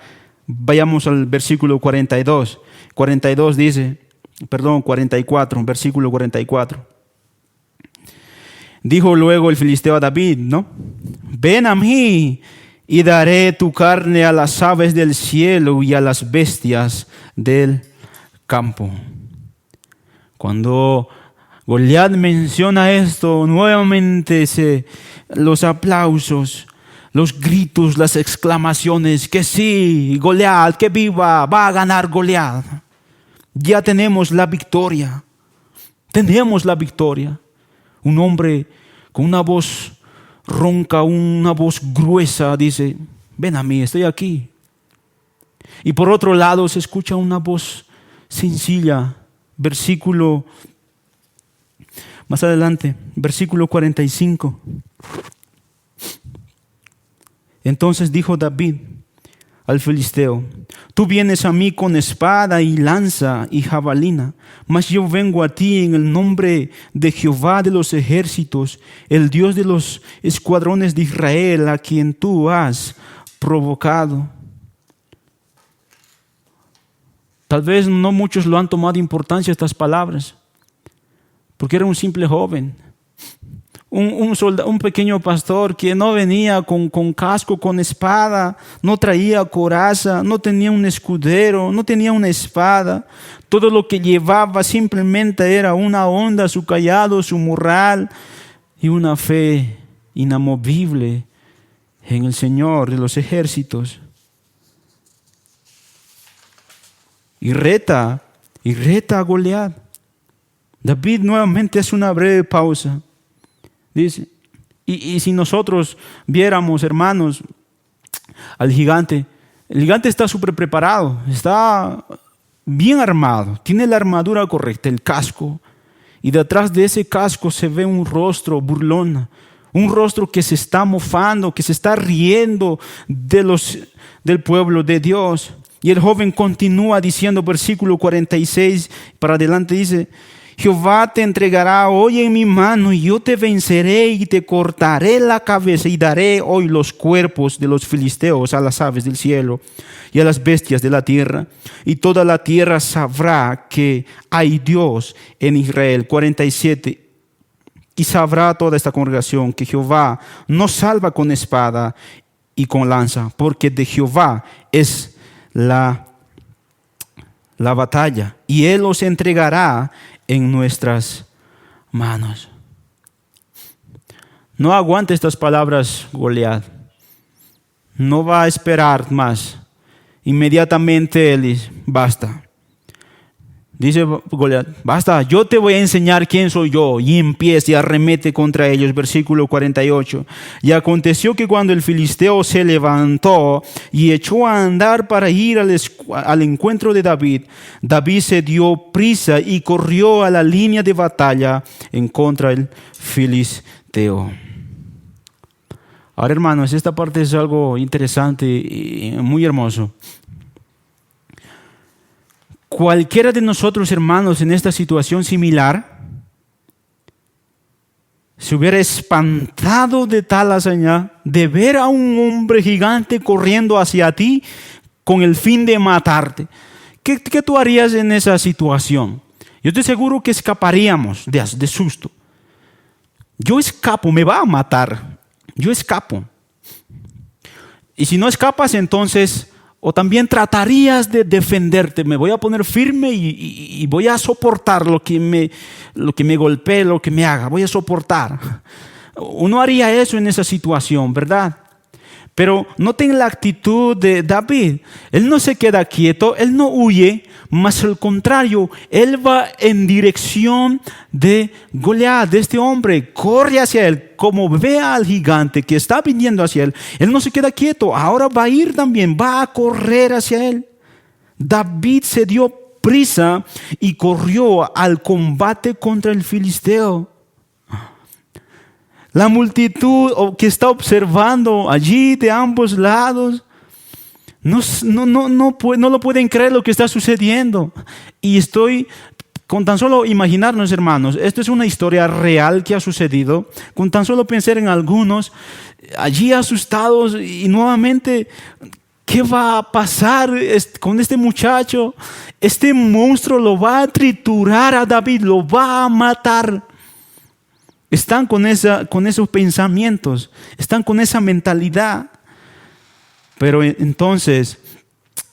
Vayamos al versículo 42. 44, versículo 44. Dijo luego el filisteo a David, ¿no? Ven a mí y daré tu carne a las aves del cielo y a las bestias del campo. Cuando Goliat menciona esto, nuevamente los aplausos, los gritos, las exclamaciones, que sí, Goliat, que viva, va a ganar Goliat. Ya tenemos la victoria. Tenemos la victoria. Un hombre con una voz ronca, una voz gruesa, dice: ven a mí, estoy aquí. Y por otro lado se escucha una voz sencilla. Versículo más adelante, versículo 45. Entonces dijo David al filisteo: tú vienes a mí con espada y lanza y jabalina, mas yo vengo a ti en el nombre de Jehová de los ejércitos, el Dios de los escuadrones de Israel, a quien tú has provocado. Tal vez no muchos lo han tomado importancia estas palabras, porque era un simple joven. Un pequeño pastor que no venía con casco, con espada, no traía coraza, no tenía un escudero, no tenía una espada. Todo lo que llevaba simplemente era una onda, su cayado, su morral y una fe inamovible en el Señor de los ejércitos. Y reta a Goliat. David nuevamente hace una breve pausa. Dice, y si nosotros viéramos, hermanos, al gigante, el gigante está súper preparado, está bien armado, tiene la armadura correcta, el casco, y detrás de ese casco se ve un rostro burlón, un rostro que se está mofando, que se está riendo del pueblo de Dios. Y el joven continúa diciendo, versículo 46 para adelante, dice: Jehová te entregará hoy en mi mano, y yo te venceré y te cortaré la cabeza, y daré hoy los cuerpos de los filisteos a las aves del cielo y a las bestias de la tierra, y toda la tierra sabrá que hay Dios en Israel. 47. y sabrá toda esta congregación que Jehová no salva con espada y con lanza, porque de Jehová es la batalla, y Él los entregará en nuestras manos. No aguante estas palabras, Goliat. No va a esperar más. Inmediatamente él dice, basta. Dice Goliat, basta, yo te voy a enseñar quién soy yo. Y empieza y arremete contra ellos. Versículo 48. Y aconteció que cuando el filisteo se levantó y echó a andar para ir al encuentro de David, David se dio prisa y corrió a la línea de batalla en contra del filisteo. Ahora, hermanos, esta parte es algo interesante y muy hermoso. Cualquiera de nosotros, hermanos, en esta situación similar, se hubiera espantado de tal hazaña, de ver a un hombre gigante corriendo hacia ti con el fin de matarte. ¿Qué tú harías en esa situación? Yo estoy seguro que escaparíamos de susto. Yo escapo, me va a matar. Yo escapo. Y si no escapas, entonces, o también tratarías de defenderte. Me voy a poner firme y voy a soportar lo que me golpee, lo que me haga. Voy a soportar. Uno haría eso en esa situación, ¿verdad? Pero noten la actitud de David. Él no se queda quieto, él no huye, más al contrario, él va en dirección de Goliat, de este hombre. Corre hacia él, como ve al gigante que está viniendo hacia él. Él no se queda quieto, ahora va a ir también, va a correr hacia él. David se dio prisa y corrió al combate contra el filisteo. La multitud que está observando allí de ambos lados no lo pueden creer lo que está sucediendo. Y con tan solo imaginarnos, hermanos, esto es una historia real que ha sucedido. Con tan solo pensar en algunos allí asustados y nuevamente, ¿qué va a pasar con este muchacho? Este monstruo lo va a triturar a David, lo va a matar. Están con esos pensamientos, están con esa mentalidad. Pero entonces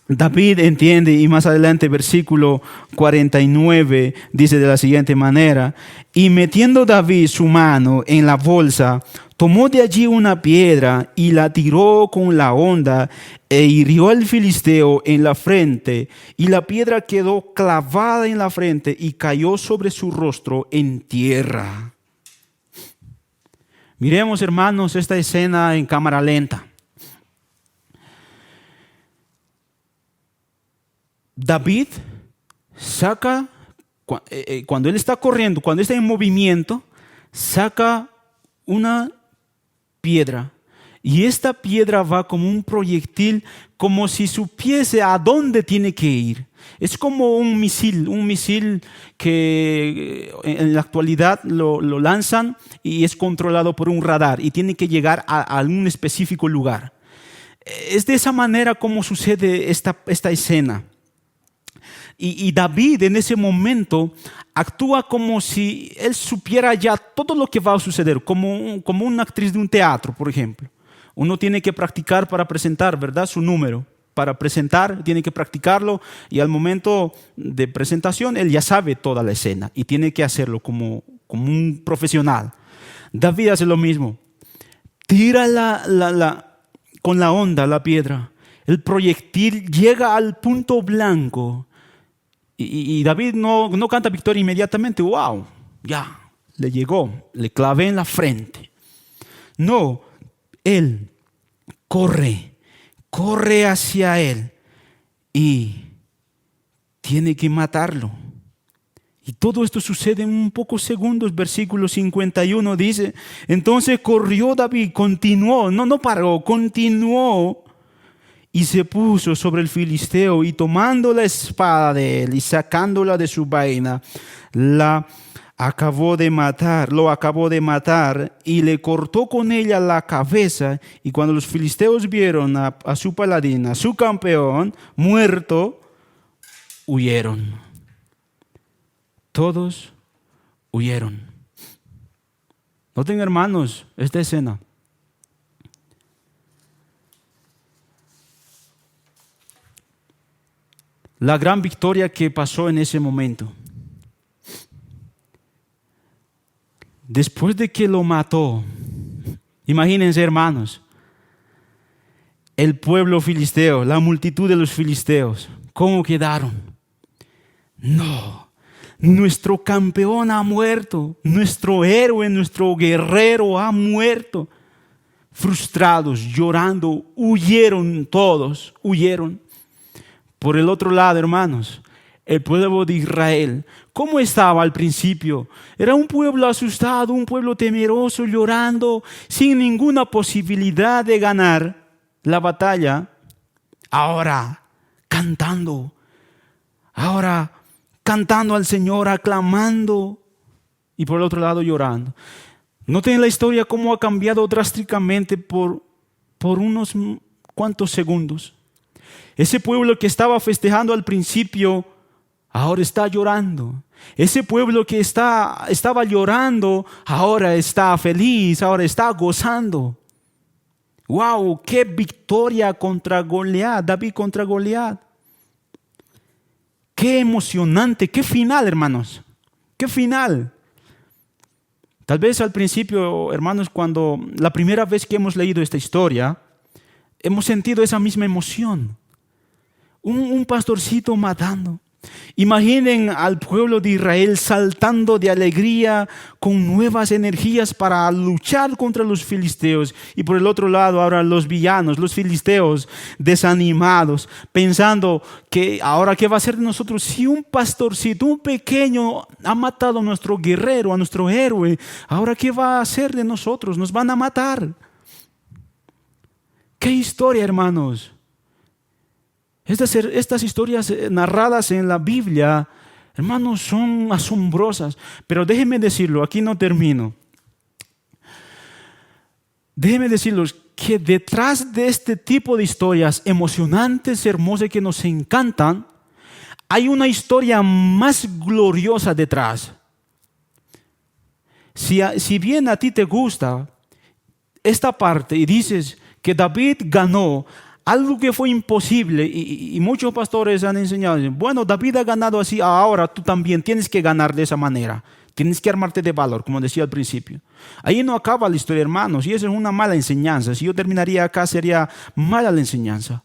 David entiende, y más adelante versículo 49 dice de la siguiente manera: y metiendo David su mano en la bolsa, tomó de allí una piedra y la tiró con la honda e hirió al filisteo en la frente, y la piedra quedó clavada en la frente y cayó sobre su rostro en tierra. Miremos, hermanos, esta escena en cámara lenta. David saca, cuando él está corriendo, cuando está en movimiento, saca una piedra. Y esta piedra va como un proyectil, como si supiese a dónde tiene que ir. Es como un misil que en la actualidad lo lanzan y es controlado por un radar y tiene que llegar a un específico lugar. Es de esa manera como sucede esta escena. Y David en ese momento actúa como si él supiera ya todo lo que va a suceder, como una actriz de un teatro, por ejemplo. Uno tiene que practicar para presentar, ¿verdad? Su número. Para presentar tiene que practicarlo y al momento de presentación él ya sabe toda la escena y tiene que hacerlo como un profesional. David hace lo mismo. Tira con la honda la piedra. El proyectil llega al punto blanco y David no canta victoria inmediatamente. ¡Wow! Ya, le llegó, le clavé en la frente. No, él corre hacia él y tiene que matarlo. Y todo esto sucede en un pocos segundos. Versículo 51 dice: entonces corrió David, continuó, no paró, continuó y se puso sobre el filisteo y tomando la espada de él y sacándola de su vaina, lo acabó de matar y le cortó con ella la cabeza. Y cuando los filisteos vieron a su paladín, a su campeón, muerto, huyeron. Todos huyeron. Noten, hermanos, esta escena. La gran victoria que pasó en ese momento. Después de que lo mató, imagínense, hermanos, el pueblo filisteo, la multitud de los filisteos, ¿cómo quedaron? No, nuestro campeón ha muerto, nuestro héroe, nuestro guerrero ha muerto. Frustrados, llorando, huyeron todos, huyeron. Por el otro lado, hermanos, el pueblo de Israel, ¿cómo estaba al principio? Era un pueblo asustado, un pueblo temeroso, llorando, sin ninguna posibilidad de ganar la batalla. Ahora cantando al Señor, aclamando, y por el otro lado llorando. Noten la historia cómo ha cambiado drásticamente por unos cuantos segundos. Ese pueblo que estaba festejando al principio, ahora está llorando. Ese pueblo que estaba llorando, ahora está feliz, ahora está gozando. ¡Wow! ¡Qué victoria contra Goliat! David contra Goliat. ¡Qué emocionante! ¡Qué final, hermanos! ¡Qué final! Tal vez al principio, hermanos, cuando la primera vez que hemos leído esta historia, hemos sentido esa misma emoción. Un pastorcito matando. Imaginen al pueblo de Israel saltando de alegría con nuevas energías para luchar contra los filisteos. Y por el otro lado ahora los villanos, los filisteos desanimados, pensando que ahora qué va a ser de nosotros si un pastorcito, un pequeño ha matado a nuestro guerrero, a nuestro héroe. Ahora qué va a hacer de nosotros, nos van a matar. ¡Qué historia, hermanos! Estas historias narradas en la Biblia, hermanos, son asombrosas. Pero déjenme decirlo, aquí no termino. Déjenme decirles que detrás de este tipo de historias emocionantes, hermosas, que nos encantan, hay una historia más gloriosa detrás. Si bien a ti te gusta esta parte y dices que David ganó algo que fue imposible, y muchos pastores han enseñado, bueno, David ha ganado así, ahora tú también tienes que ganar de esa manera. Tienes que armarte de valor, como decía al principio. Ahí no acaba la historia, hermanos, y eso es una mala enseñanza. Si yo terminaría acá, sería mala la enseñanza.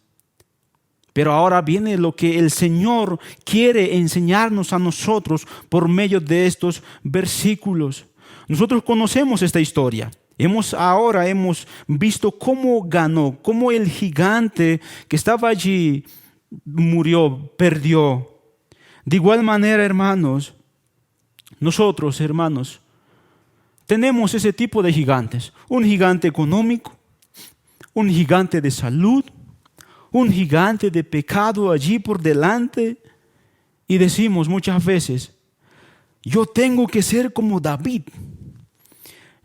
Pero ahora viene lo que el Señor quiere enseñarnos a nosotros por medio de estos versículos. Nosotros conocemos esta historia. Ahora hemos visto cómo ganó, cómo el gigante que estaba allí murió, perdió. De igual manera, hermanos, nosotros, hermanos, tenemos ese tipo de gigantes. Un gigante económico, un gigante de salud, un gigante de pecado allí por delante. Y decimos muchas veces, yo tengo que ser como David.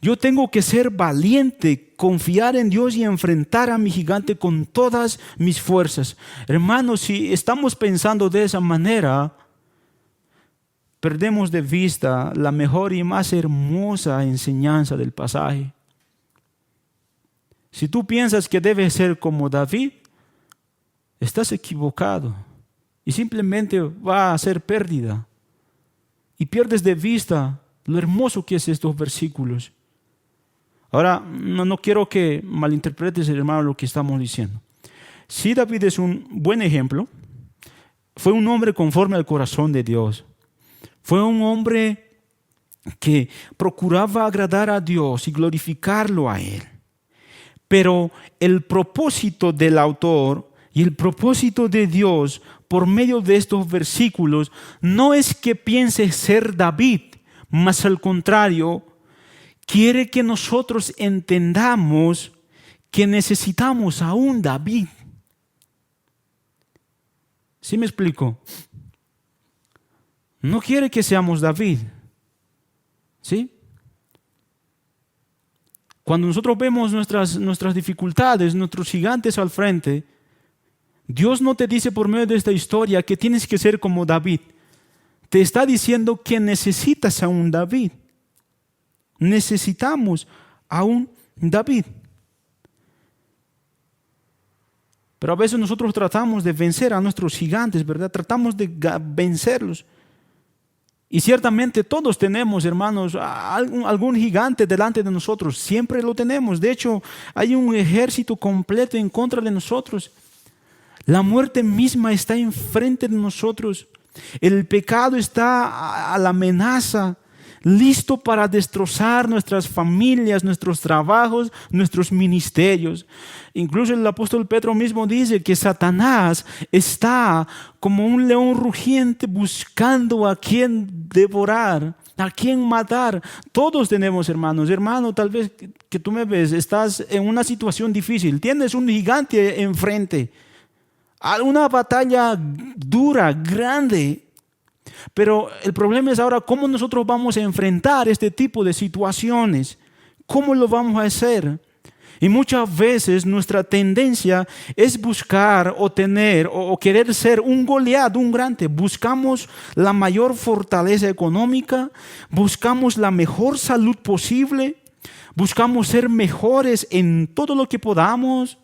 Yo tengo que ser valiente, confiar en Dios y enfrentar a mi gigante con todas mis fuerzas. Hermanos, si estamos pensando de esa manera, perdemos de vista la mejor y más hermosa enseñanza del pasaje. Si tú piensas que debes ser como David, estás equivocado y simplemente va a ser pérdida. Y pierdes de vista lo hermoso que es estos versículos. Ahora, no quiero que malinterpretes, hermano, lo que estamos diciendo. Sí, David es un buen ejemplo. Fue un hombre conforme al corazón de Dios. Fue un hombre que procuraba agradar a Dios y glorificarlo a Él. Pero el propósito del autor y el propósito de Dios por medio de estos versículos no es que piense ser David, mas al contrario, quiere que nosotros entendamos que necesitamos a un David. ¿Sí me explico? No quiere que seamos David. ¿Sí? Cuando nosotros vemos nuestras dificultades, nuestros gigantes al frente, Dios no te dice por medio de esta historia que tienes que ser como David. Te está diciendo que necesitas a un David. Necesitamos a un David. Pero a veces nosotros tratamos de vencer a nuestros gigantes, ¿verdad? Tratamos de vencerlos. Y ciertamente todos tenemos, hermanos, algún gigante delante de nosotros. Siempre lo tenemos. De hecho, hay un ejército completo en contra de nosotros. La muerte misma está enfrente de nosotros. El pecado está a la amenaza, listo para destrozar nuestras familias, nuestros trabajos, nuestros ministerios. Incluso el apóstol Pedro mismo dice que Satanás está como un león rugiente buscando a quien devorar, a quien matar. Todos tenemos hermanos. Hermano, tal vez que tú me ves, estás en una situación difícil, tienes un gigante enfrente, una batalla dura, grande. Pero el problema es ahora cómo nosotros vamos a enfrentar este tipo de situaciones. ¿Cómo lo vamos a hacer? Y muchas veces nuestra tendencia es buscar o tener o querer ser un Goliat, un grande. Buscamos la mayor fortaleza económica, buscamos la mejor salud posible, buscamos ser mejores en todo lo que podamos.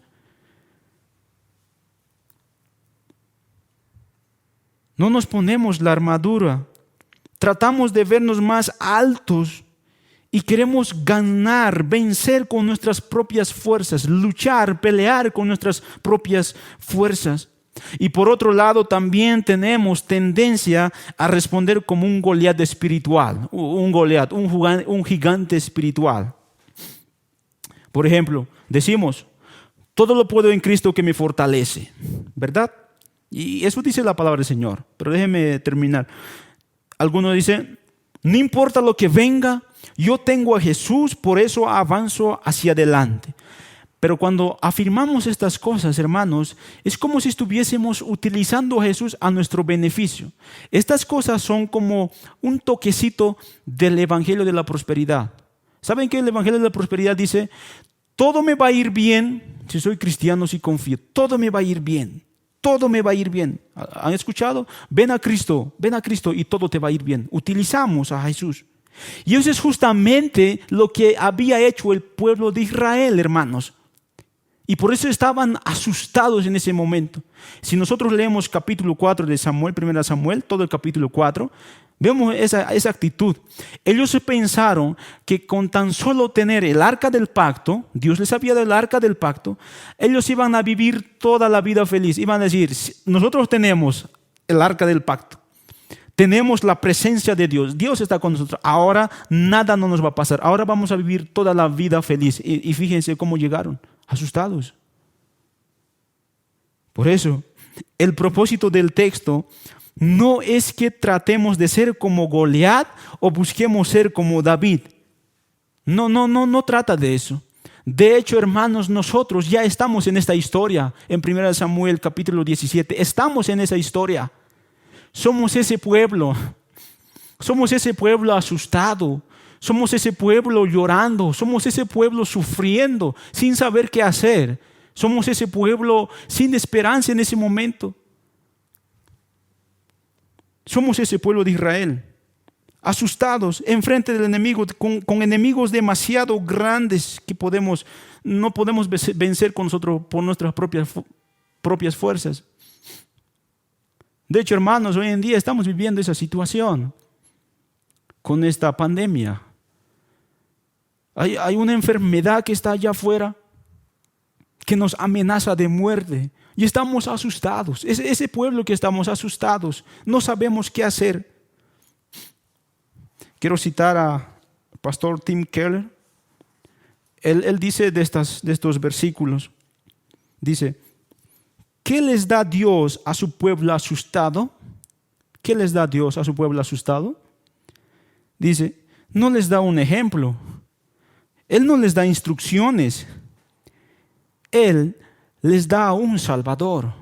No nos ponemos la armadura, tratamos de vernos más altos y queremos ganar, vencer con nuestras propias fuerzas, luchar, pelear con nuestras propias fuerzas. Y por otro lado también tenemos tendencia a responder como un Goliat espiritual, un gigante espiritual. Por ejemplo, decimos, todo lo puedo en Cristo que me fortalece, ¿verdad? Y eso dice la palabra del Señor. Pero déjeme terminar. Algunos dicen, no importa lo que venga, yo tengo a Jesús, por eso avanzo hacia adelante. Pero cuando afirmamos estas cosas, hermanos, es como si estuviésemos utilizando a Jesús a nuestro beneficio. Estas cosas son como un toquecito del Evangelio de la Prosperidad. ¿Saben qué el Evangelio de la Prosperidad dice? Todo me va a ir bien si soy cristiano, si confío. Todo me va a ir bien. Todo me va a ir bien. ¿Han escuchado? Ven a Cristo y todo te va a ir bien. Utilizamos a Jesús. Y eso es justamente lo que había hecho el pueblo de Israel, hermanos. Y por eso estaban asustados en ese momento. Si nosotros leemos capítulo 4 de Samuel, 1 Samuel, todo el capítulo 4, vemos esa actitud. Ellos pensaron que con tan solo tener el arca del pacto, Dios les había dado el arca del pacto, ellos iban a vivir toda la vida feliz. Iban a decir, nosotros tenemos el arca del pacto, tenemos la presencia de Dios, Dios está con nosotros, ahora nada no nos va a pasar, ahora vamos a vivir toda la vida feliz. Y fíjense cómo llegaron, asustados. Por eso, el propósito del texto no es que tratemos de ser como Goliat o busquemos ser como David. No trata de eso. De hecho, hermanos, nosotros ya estamos en esta historia. En 1 Samuel capítulo 17, estamos en esa historia. Somos ese pueblo. Somos ese pueblo asustado. Somos ese pueblo llorando. Somos ese pueblo sufriendo sin saber qué hacer. Somos ese pueblo sin esperanza en ese momento. Somos ese pueblo de Israel, asustados enfrente del enemigo, con enemigos demasiado grandes que no podemos vencer con nosotros por nuestras propias fuerzas. De hecho, hermanos, hoy en día estamos viviendo esa situación con esta pandemia. Hay una enfermedad que está allá afuera que nos amenaza de muerte. Y estamos asustados. Es ese pueblo que estamos asustados. No sabemos qué hacer. Quiero citar al pastor Tim Keller. Él dice de estos versículos. Dice, ¿qué les da Dios a su pueblo asustado? ¿Qué les da Dios a su pueblo asustado? Dice, no les da un ejemplo. Él no les da instrucciones. Él les da un Salvador.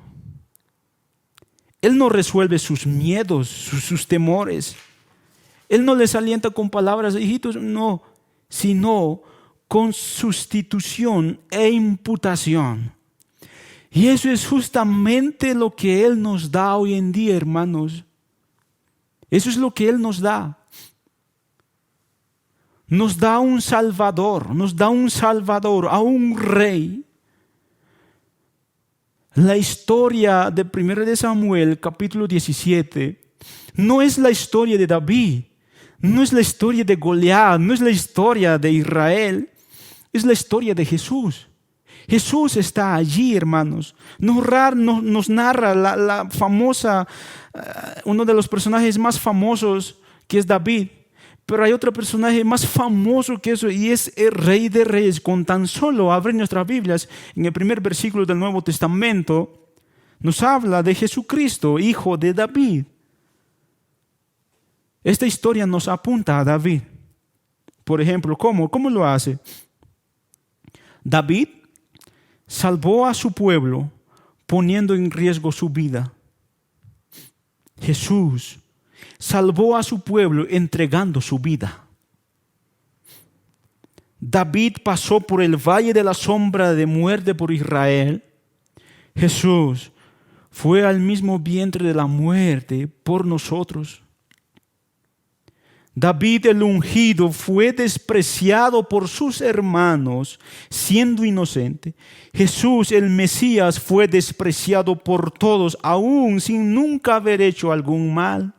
Él no resuelve sus miedos, sus temores. Él no les alienta con palabras, hijitos, no, sino con sustitución e imputación. Y eso es justamente lo que Él nos da hoy en día, hermanos. Eso es lo que Él nos da. nos da un Salvador, a un Rey. La historia de 1 de Samuel, capítulo 17, no es la historia de David, no es la historia de Goliat, no es la historia de Israel, es la historia de Jesús. Jesús está allí, hermanos. Nos narra la famosa, uno de los personajes más famosos, que es David. Pero hay otro personaje más famoso que eso, y es el Rey de Reyes. Con tan solo abrir nuestras Biblias, en el primer versículo del Nuevo Testamento, nos habla de Jesucristo, hijo de David. Esta historia nos apunta a David. Por ejemplo, ¿cómo lo hace? David salvó a su pueblo poniendo en riesgo su vida. Jesús salvó a su pueblo entregando su vida. David pasó por el valle de la sombra de muerte por Israel. Jesús fue al mismo vientre de la muerte por nosotros. David el ungido fue despreciado por sus hermanos siendo inocente. Jesús el Mesías fue despreciado por todos, aún sin nunca haber hecho algún mal.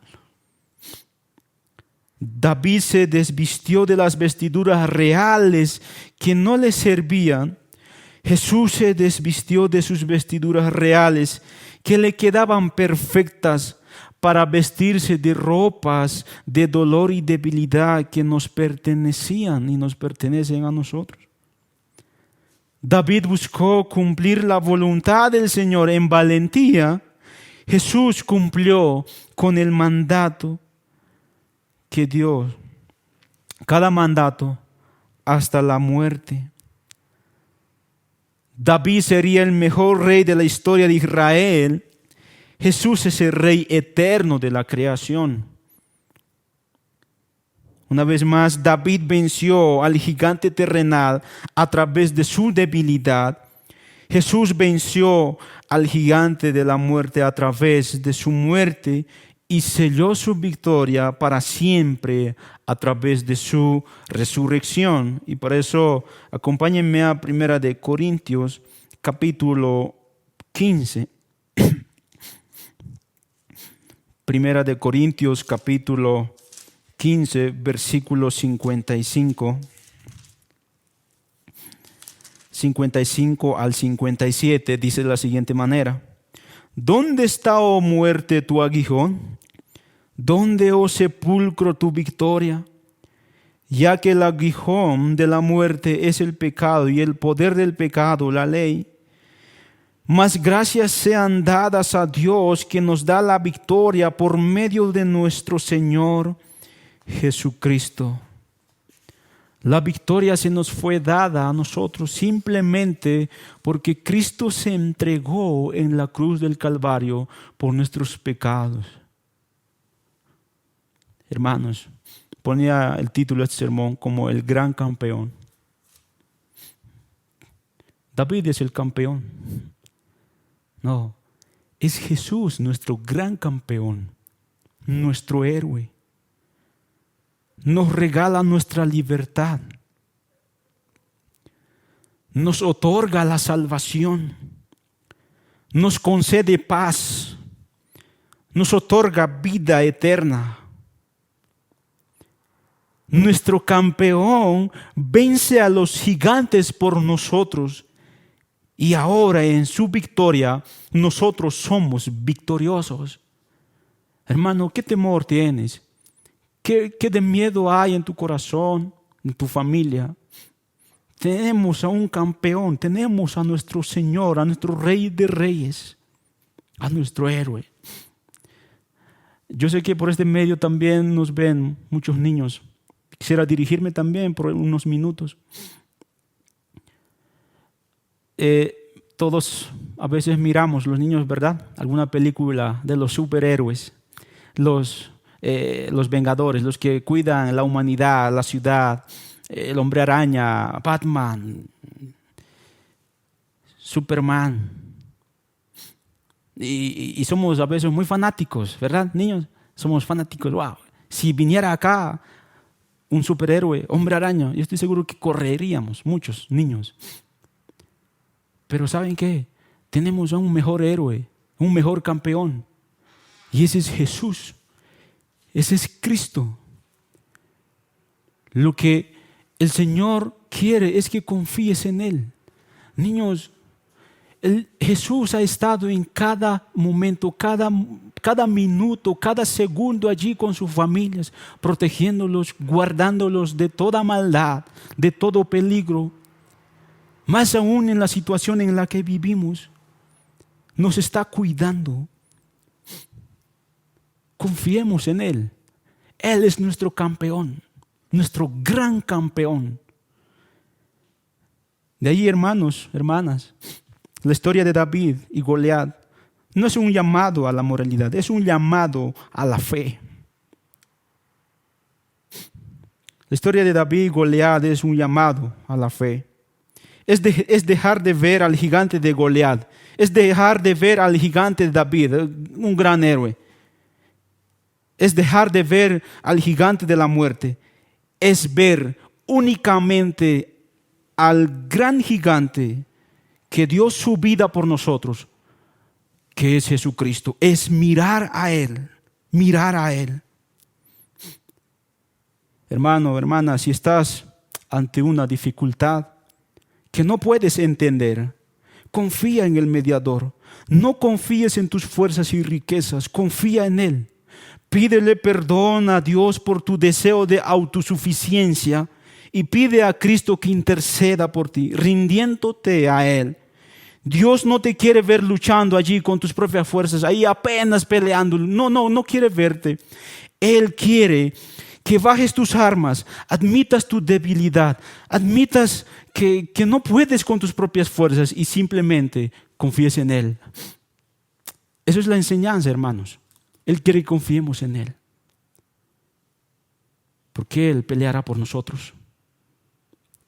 David se desvistió de las vestiduras reales que no le servían. Jesús se desvistió de sus vestiduras reales que le quedaban perfectas para vestirse de ropas de dolor y debilidad que nos pertenecían y nos pertenecen a nosotros. David buscó cumplir la voluntad del Señor en valentía. Jesús cumplió con el mandato que dio, cada mandato hasta la muerte. David sería el mejor rey de la historia de Israel. Jesús es el Rey eterno de la creación. Una vez más, David venció al gigante terrenal a través de su debilidad. Jesús venció al gigante de la muerte a través de su muerte y selló su victoria para siempre a través de su resurrección. Y por eso, acompáñenme a 1 de Corintios, capítulo 15. 1 de Corintios capítulo 15, versículo 55 al 57, dice de la siguiente manera: ¿Dónde está, oh muerte, tu aguijón? ¿Dónde, oh sepulcro, tu victoria? Ya que el aguijón de la muerte es el pecado y el poder del pecado, la ley. Mas gracias sean dadas a Dios que nos da la victoria por medio de nuestro Señor Jesucristo. La victoria se nos fue dada a nosotros simplemente porque Cristo se entregó en la cruz del Calvario por nuestros pecados. Hermanos, ponía el título de este sermón como el gran campeón. David es el campeón. No, es Jesús nuestro gran campeón, nuestro héroe. Nos regala nuestra libertad. Nos otorga la salvación. Nos concede paz. Nos otorga vida eterna. Nuestro campeón vence a los gigantes por nosotros. Y ahora en su victoria nosotros somos victoriosos. Hermano, ¿qué temor tienes? ¿Qué de miedo hay en tu corazón, en tu familia? Tenemos a un campeón, tenemos a nuestro Señor, a nuestro Rey de Reyes, a nuestro héroe. Yo sé que por este medio también nos ven muchos niños. Quisiera dirigirme también por unos minutos. Todos a veces miramos, los niños, ¿verdad?, alguna película de los superhéroes, los Vengadores, los que cuidan la humanidad, la ciudad, el Hombre Araña, Batman, Superman. Y somos a veces muy fanáticos, ¿verdad, niños? Somos fanáticos. Wow. Si viniera acá un superhéroe, hombre araña, yo estoy seguro que correríamos, muchos niños. Pero ¿saben qué? Tenemos a un mejor héroe, un mejor campeón. Y ese es Jesús. Ese es Cristo. Lo que el Señor quiere es que confíes en Él. Niños, Jesús ha estado en cada momento, cada minuto, cada segundo allí con sus familias, protegiéndolos, guardándolos de toda maldad, de todo peligro. Más aún en la situación en la que vivimos, nos está cuidando. Confiemos en Él. Él es nuestro campeón, nuestro gran campeón. De ahí, hermanos, hermanas, la historia de David y Goliat no es un llamado a la moralidad, es un llamado a la fe. La historia de David y Goliat es un llamado a la fe. Es dejar de ver al gigante de Goliat, es dejar de ver al gigante de David, un gran héroe. Es dejar de ver al gigante de la muerte, es ver únicamente al gran gigante que dio su vida por nosotros, que es Jesucristo. Es mirar a Él, mirar a Él. Hermano, hermana, si estás ante una dificultad que no puedes entender, confía en el mediador. No confíes en tus fuerzas y riquezas, confía en Él. Pídele perdón a Dios por tu deseo de autosuficiencia y pide a Cristo que interceda por ti, rindiéndote a Él. Dios no te quiere ver luchando allí con tus propias fuerzas, ahí apenas peleando. No quiere verte. Él quiere que bajes tus armas, admitas tu debilidad, admitas que no puedes con tus propias fuerzas y simplemente confíes en Él. Eso es la enseñanza, hermanos. Él quiere que confiemos en Él, porque Él peleará por nosotros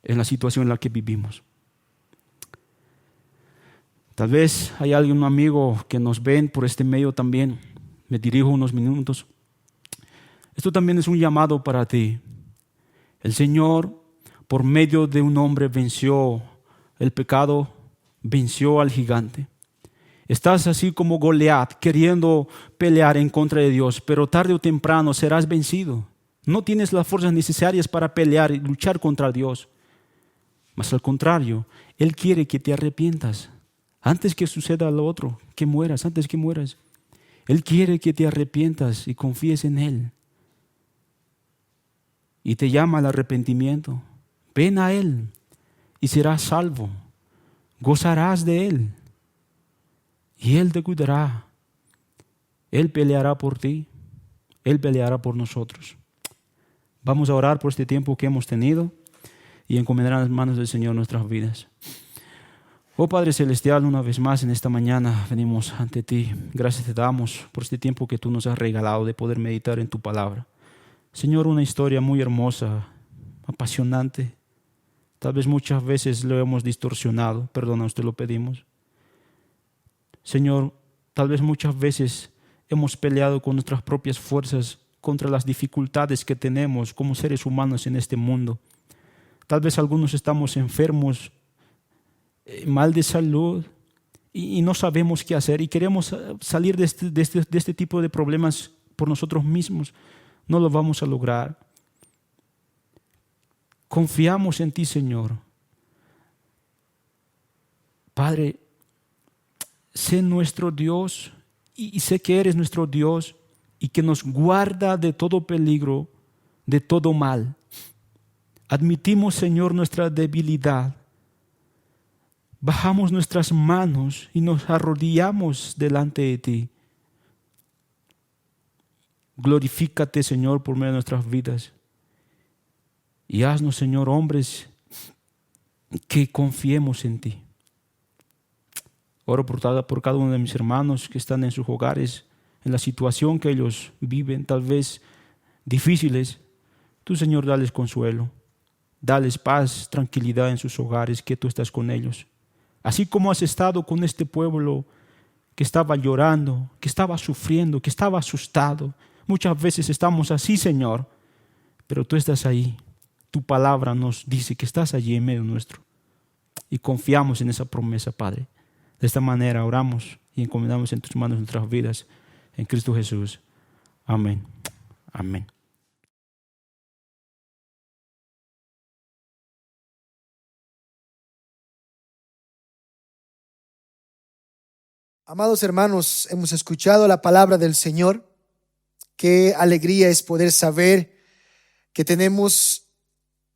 en la situación en la que vivimos. Tal vez hay algún amigo que nos ven por este medio también. Me dirijo unos minutos. Esto también es un llamado para ti. El Señor, por medio de un hombre, venció el pecado, venció al gigante. Estás así como Goliat, queriendo pelear en contra de Dios, pero tarde o temprano serás vencido. No tienes las fuerzas necesarias para pelear y luchar contra Dios. Mas al contrario, Él quiere que te arrepientas. Antes que suceda lo otro, que mueras, antes que mueras. Él quiere que te arrepientas y confíes en Él. Y te llama al arrepentimiento. Ven a Él y serás salvo. Gozarás de Él. Y Él te cuidará. Él peleará por ti. Él peleará por nosotros. Vamos a orar por este tiempo que hemos tenido y encomendar a las manos del Señor nuestras vidas. Oh Padre Celestial, una vez más en esta mañana venimos ante ti. Gracias te damos por este tiempo que tú nos has regalado de poder meditar en tu palabra. Señor, una historia muy hermosa, apasionante. Tal vez muchas veces lo hemos distorsionado. Perdónanos, te lo pedimos. Señor, tal vez muchas veces hemos peleado con nuestras propias fuerzas contra las dificultades que tenemos como seres humanos en este mundo. Tal vez algunos estamos enfermos, mal de salud y no sabemos qué hacer y queremos salir de este tipo de problemas por nosotros mismos. No lo vamos a lograr. Confiamos en ti, Señor. Padre, sé nuestro Dios y sé que eres nuestro Dios y que nos guarda de todo peligro, de todo mal. Admitimos, Señor, nuestra debilidad. Bajamos nuestras manos y nos arrodillamos delante de ti. Glorifícate, Señor, por medio de nuestras vidas. Y haznos, Señor, hombres que confiemos en ti. Oro por cada uno de mis hermanos que están en sus hogares, en la situación que ellos viven, tal vez difíciles. Tú, Señor, dales consuelo. Dales paz, tranquilidad en sus hogares, que tú estás con ellos. Así como has estado con este pueblo que estaba llorando, que estaba sufriendo, que estaba asustado. Muchas veces estamos así, Señor, pero tú estás ahí. Tu palabra nos dice que estás allí en medio nuestro. Y confiamos en esa promesa, Padre. De esta manera oramos y encomendamos en tus manos nuestras vidas. En Cristo Jesús. Amén. Amén. Amados hermanos, hemos escuchado la palabra del Señor. Qué alegría es poder saber que tenemos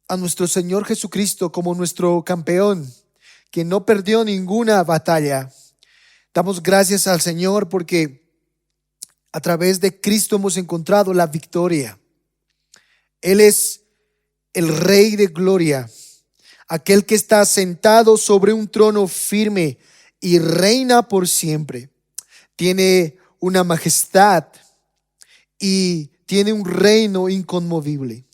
a nuestro Señor Jesucristo como nuestro campeón, que no perdió ninguna batalla. Damos gracias al Señor porque a través de Cristo hemos encontrado la victoria. Él es el Rey de gloria, aquel que está sentado sobre un trono firme y reina por siempre. Tiene una majestad y tiene un reino inconmovible.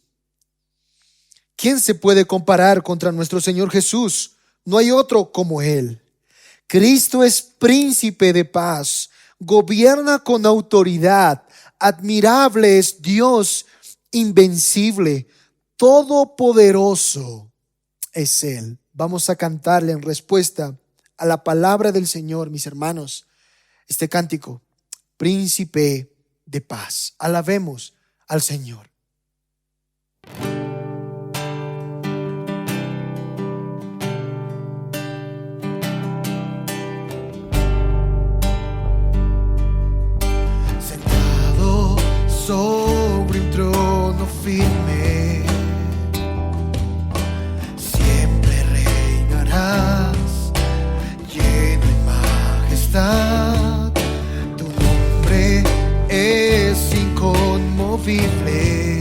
¿Quién se puede comparar contra nuestro Señor Jesús? No hay otro como Él. Cristo es príncipe de paz, gobierna con autoridad, admirable es Dios, invencible, todopoderoso es Él. Vamos a cantarle en respuesta a la palabra del Señor, mis hermanos, este cántico, príncipe de paz. Alabemos al Señor. Sentado sobre un trono firme, siempre reinarás, lleno en majestad. Tu nombre es inconmovible.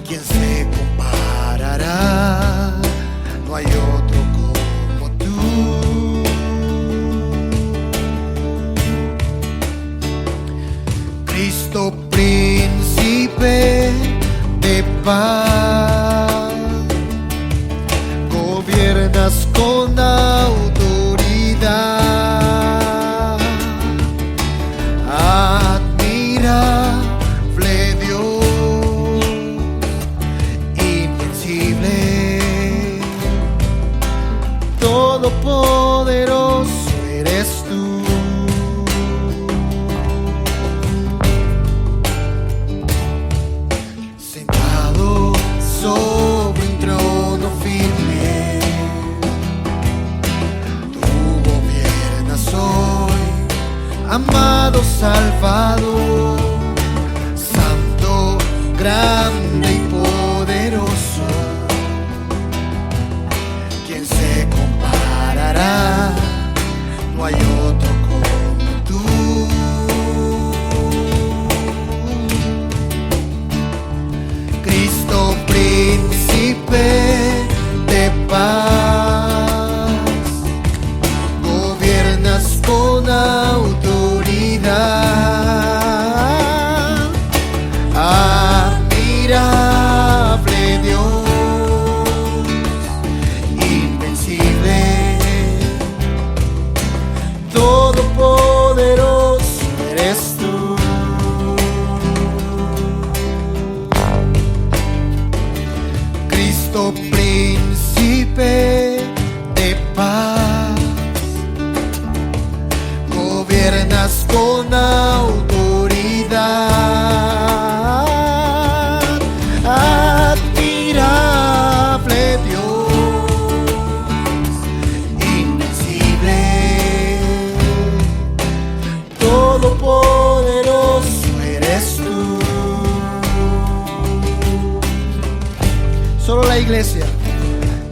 ¿Quién se comparará? No hay otro como tú. Cristo, príncipe de paz, gobiernas con autoridad. Admirable Dios, invencible, todopoderoso eres tú. Sentado sobre un trono firme, tú gobiernas hoy, amado Salvador, santo, grande y poderoso. ¿Quién se comparará? No hay otro como tú. Cristo, príncipe de paz, gobiernas con autoridad. Admirable Dios, invencible, todopoderoso eres tú. Cristo, príncipe de paz, gobiernas con autoridad. Admirable Dios, invencible, todopoderoso eres tú. Solo la iglesia.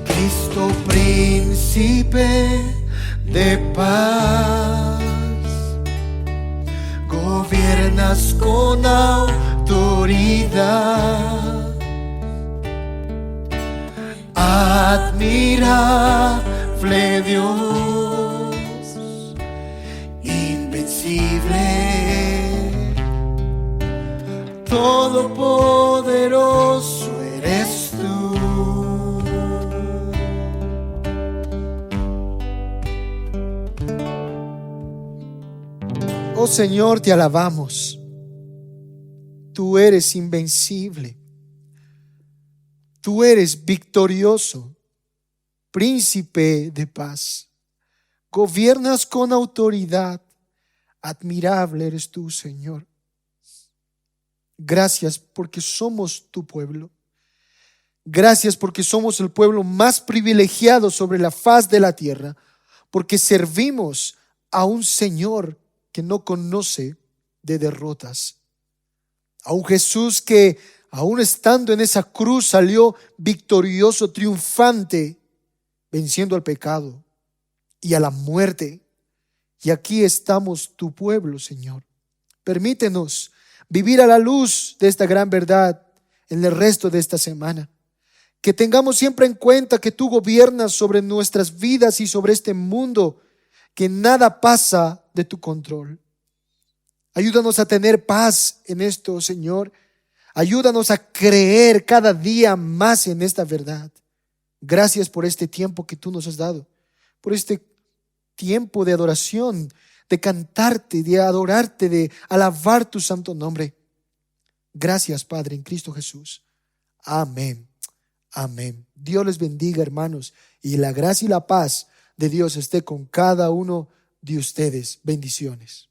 Cristo, príncipe de paz, gobiernas con autoridad. Admirable Dios, invencible, todopoderoso eres tú. Oh Señor, te alabamos. tú eres invencible. Tú eres victorioso, príncipe de paz. Gobiernas con autoridad. Admirable eres tú, Señor. Gracias porque somos tu pueblo. Gracias porque somos el pueblo más privilegiado sobre la faz de la tierra, porque servimos a un Señor que no conoce de derrotas. A un Jesús que, aún estando en esa cruz, salió victorioso, triunfante, venciendo al pecado y a la muerte. Y aquí estamos, tu pueblo, Señor. Permítenos vivir a la luz de esta gran verdad en el resto de esta semana. Que tengamos siempre en cuenta que tú gobiernas sobre nuestras vidas y sobre este mundo, que nada pasa de tu control. Ayúdanos a tener paz en esto, Señor. Ayúdanos a creer cada día más en esta verdad. Gracias por este tiempo que tú nos has dado, por este tiempo de adoración, de cantarte, de adorarte, de alabar tu santo nombre. Gracias, Padre, en Cristo Jesús. Amén. Amén. Dios les bendiga, hermanos, y la gracia y la paz de Dios esté con cada uno de ustedes. Bendiciones.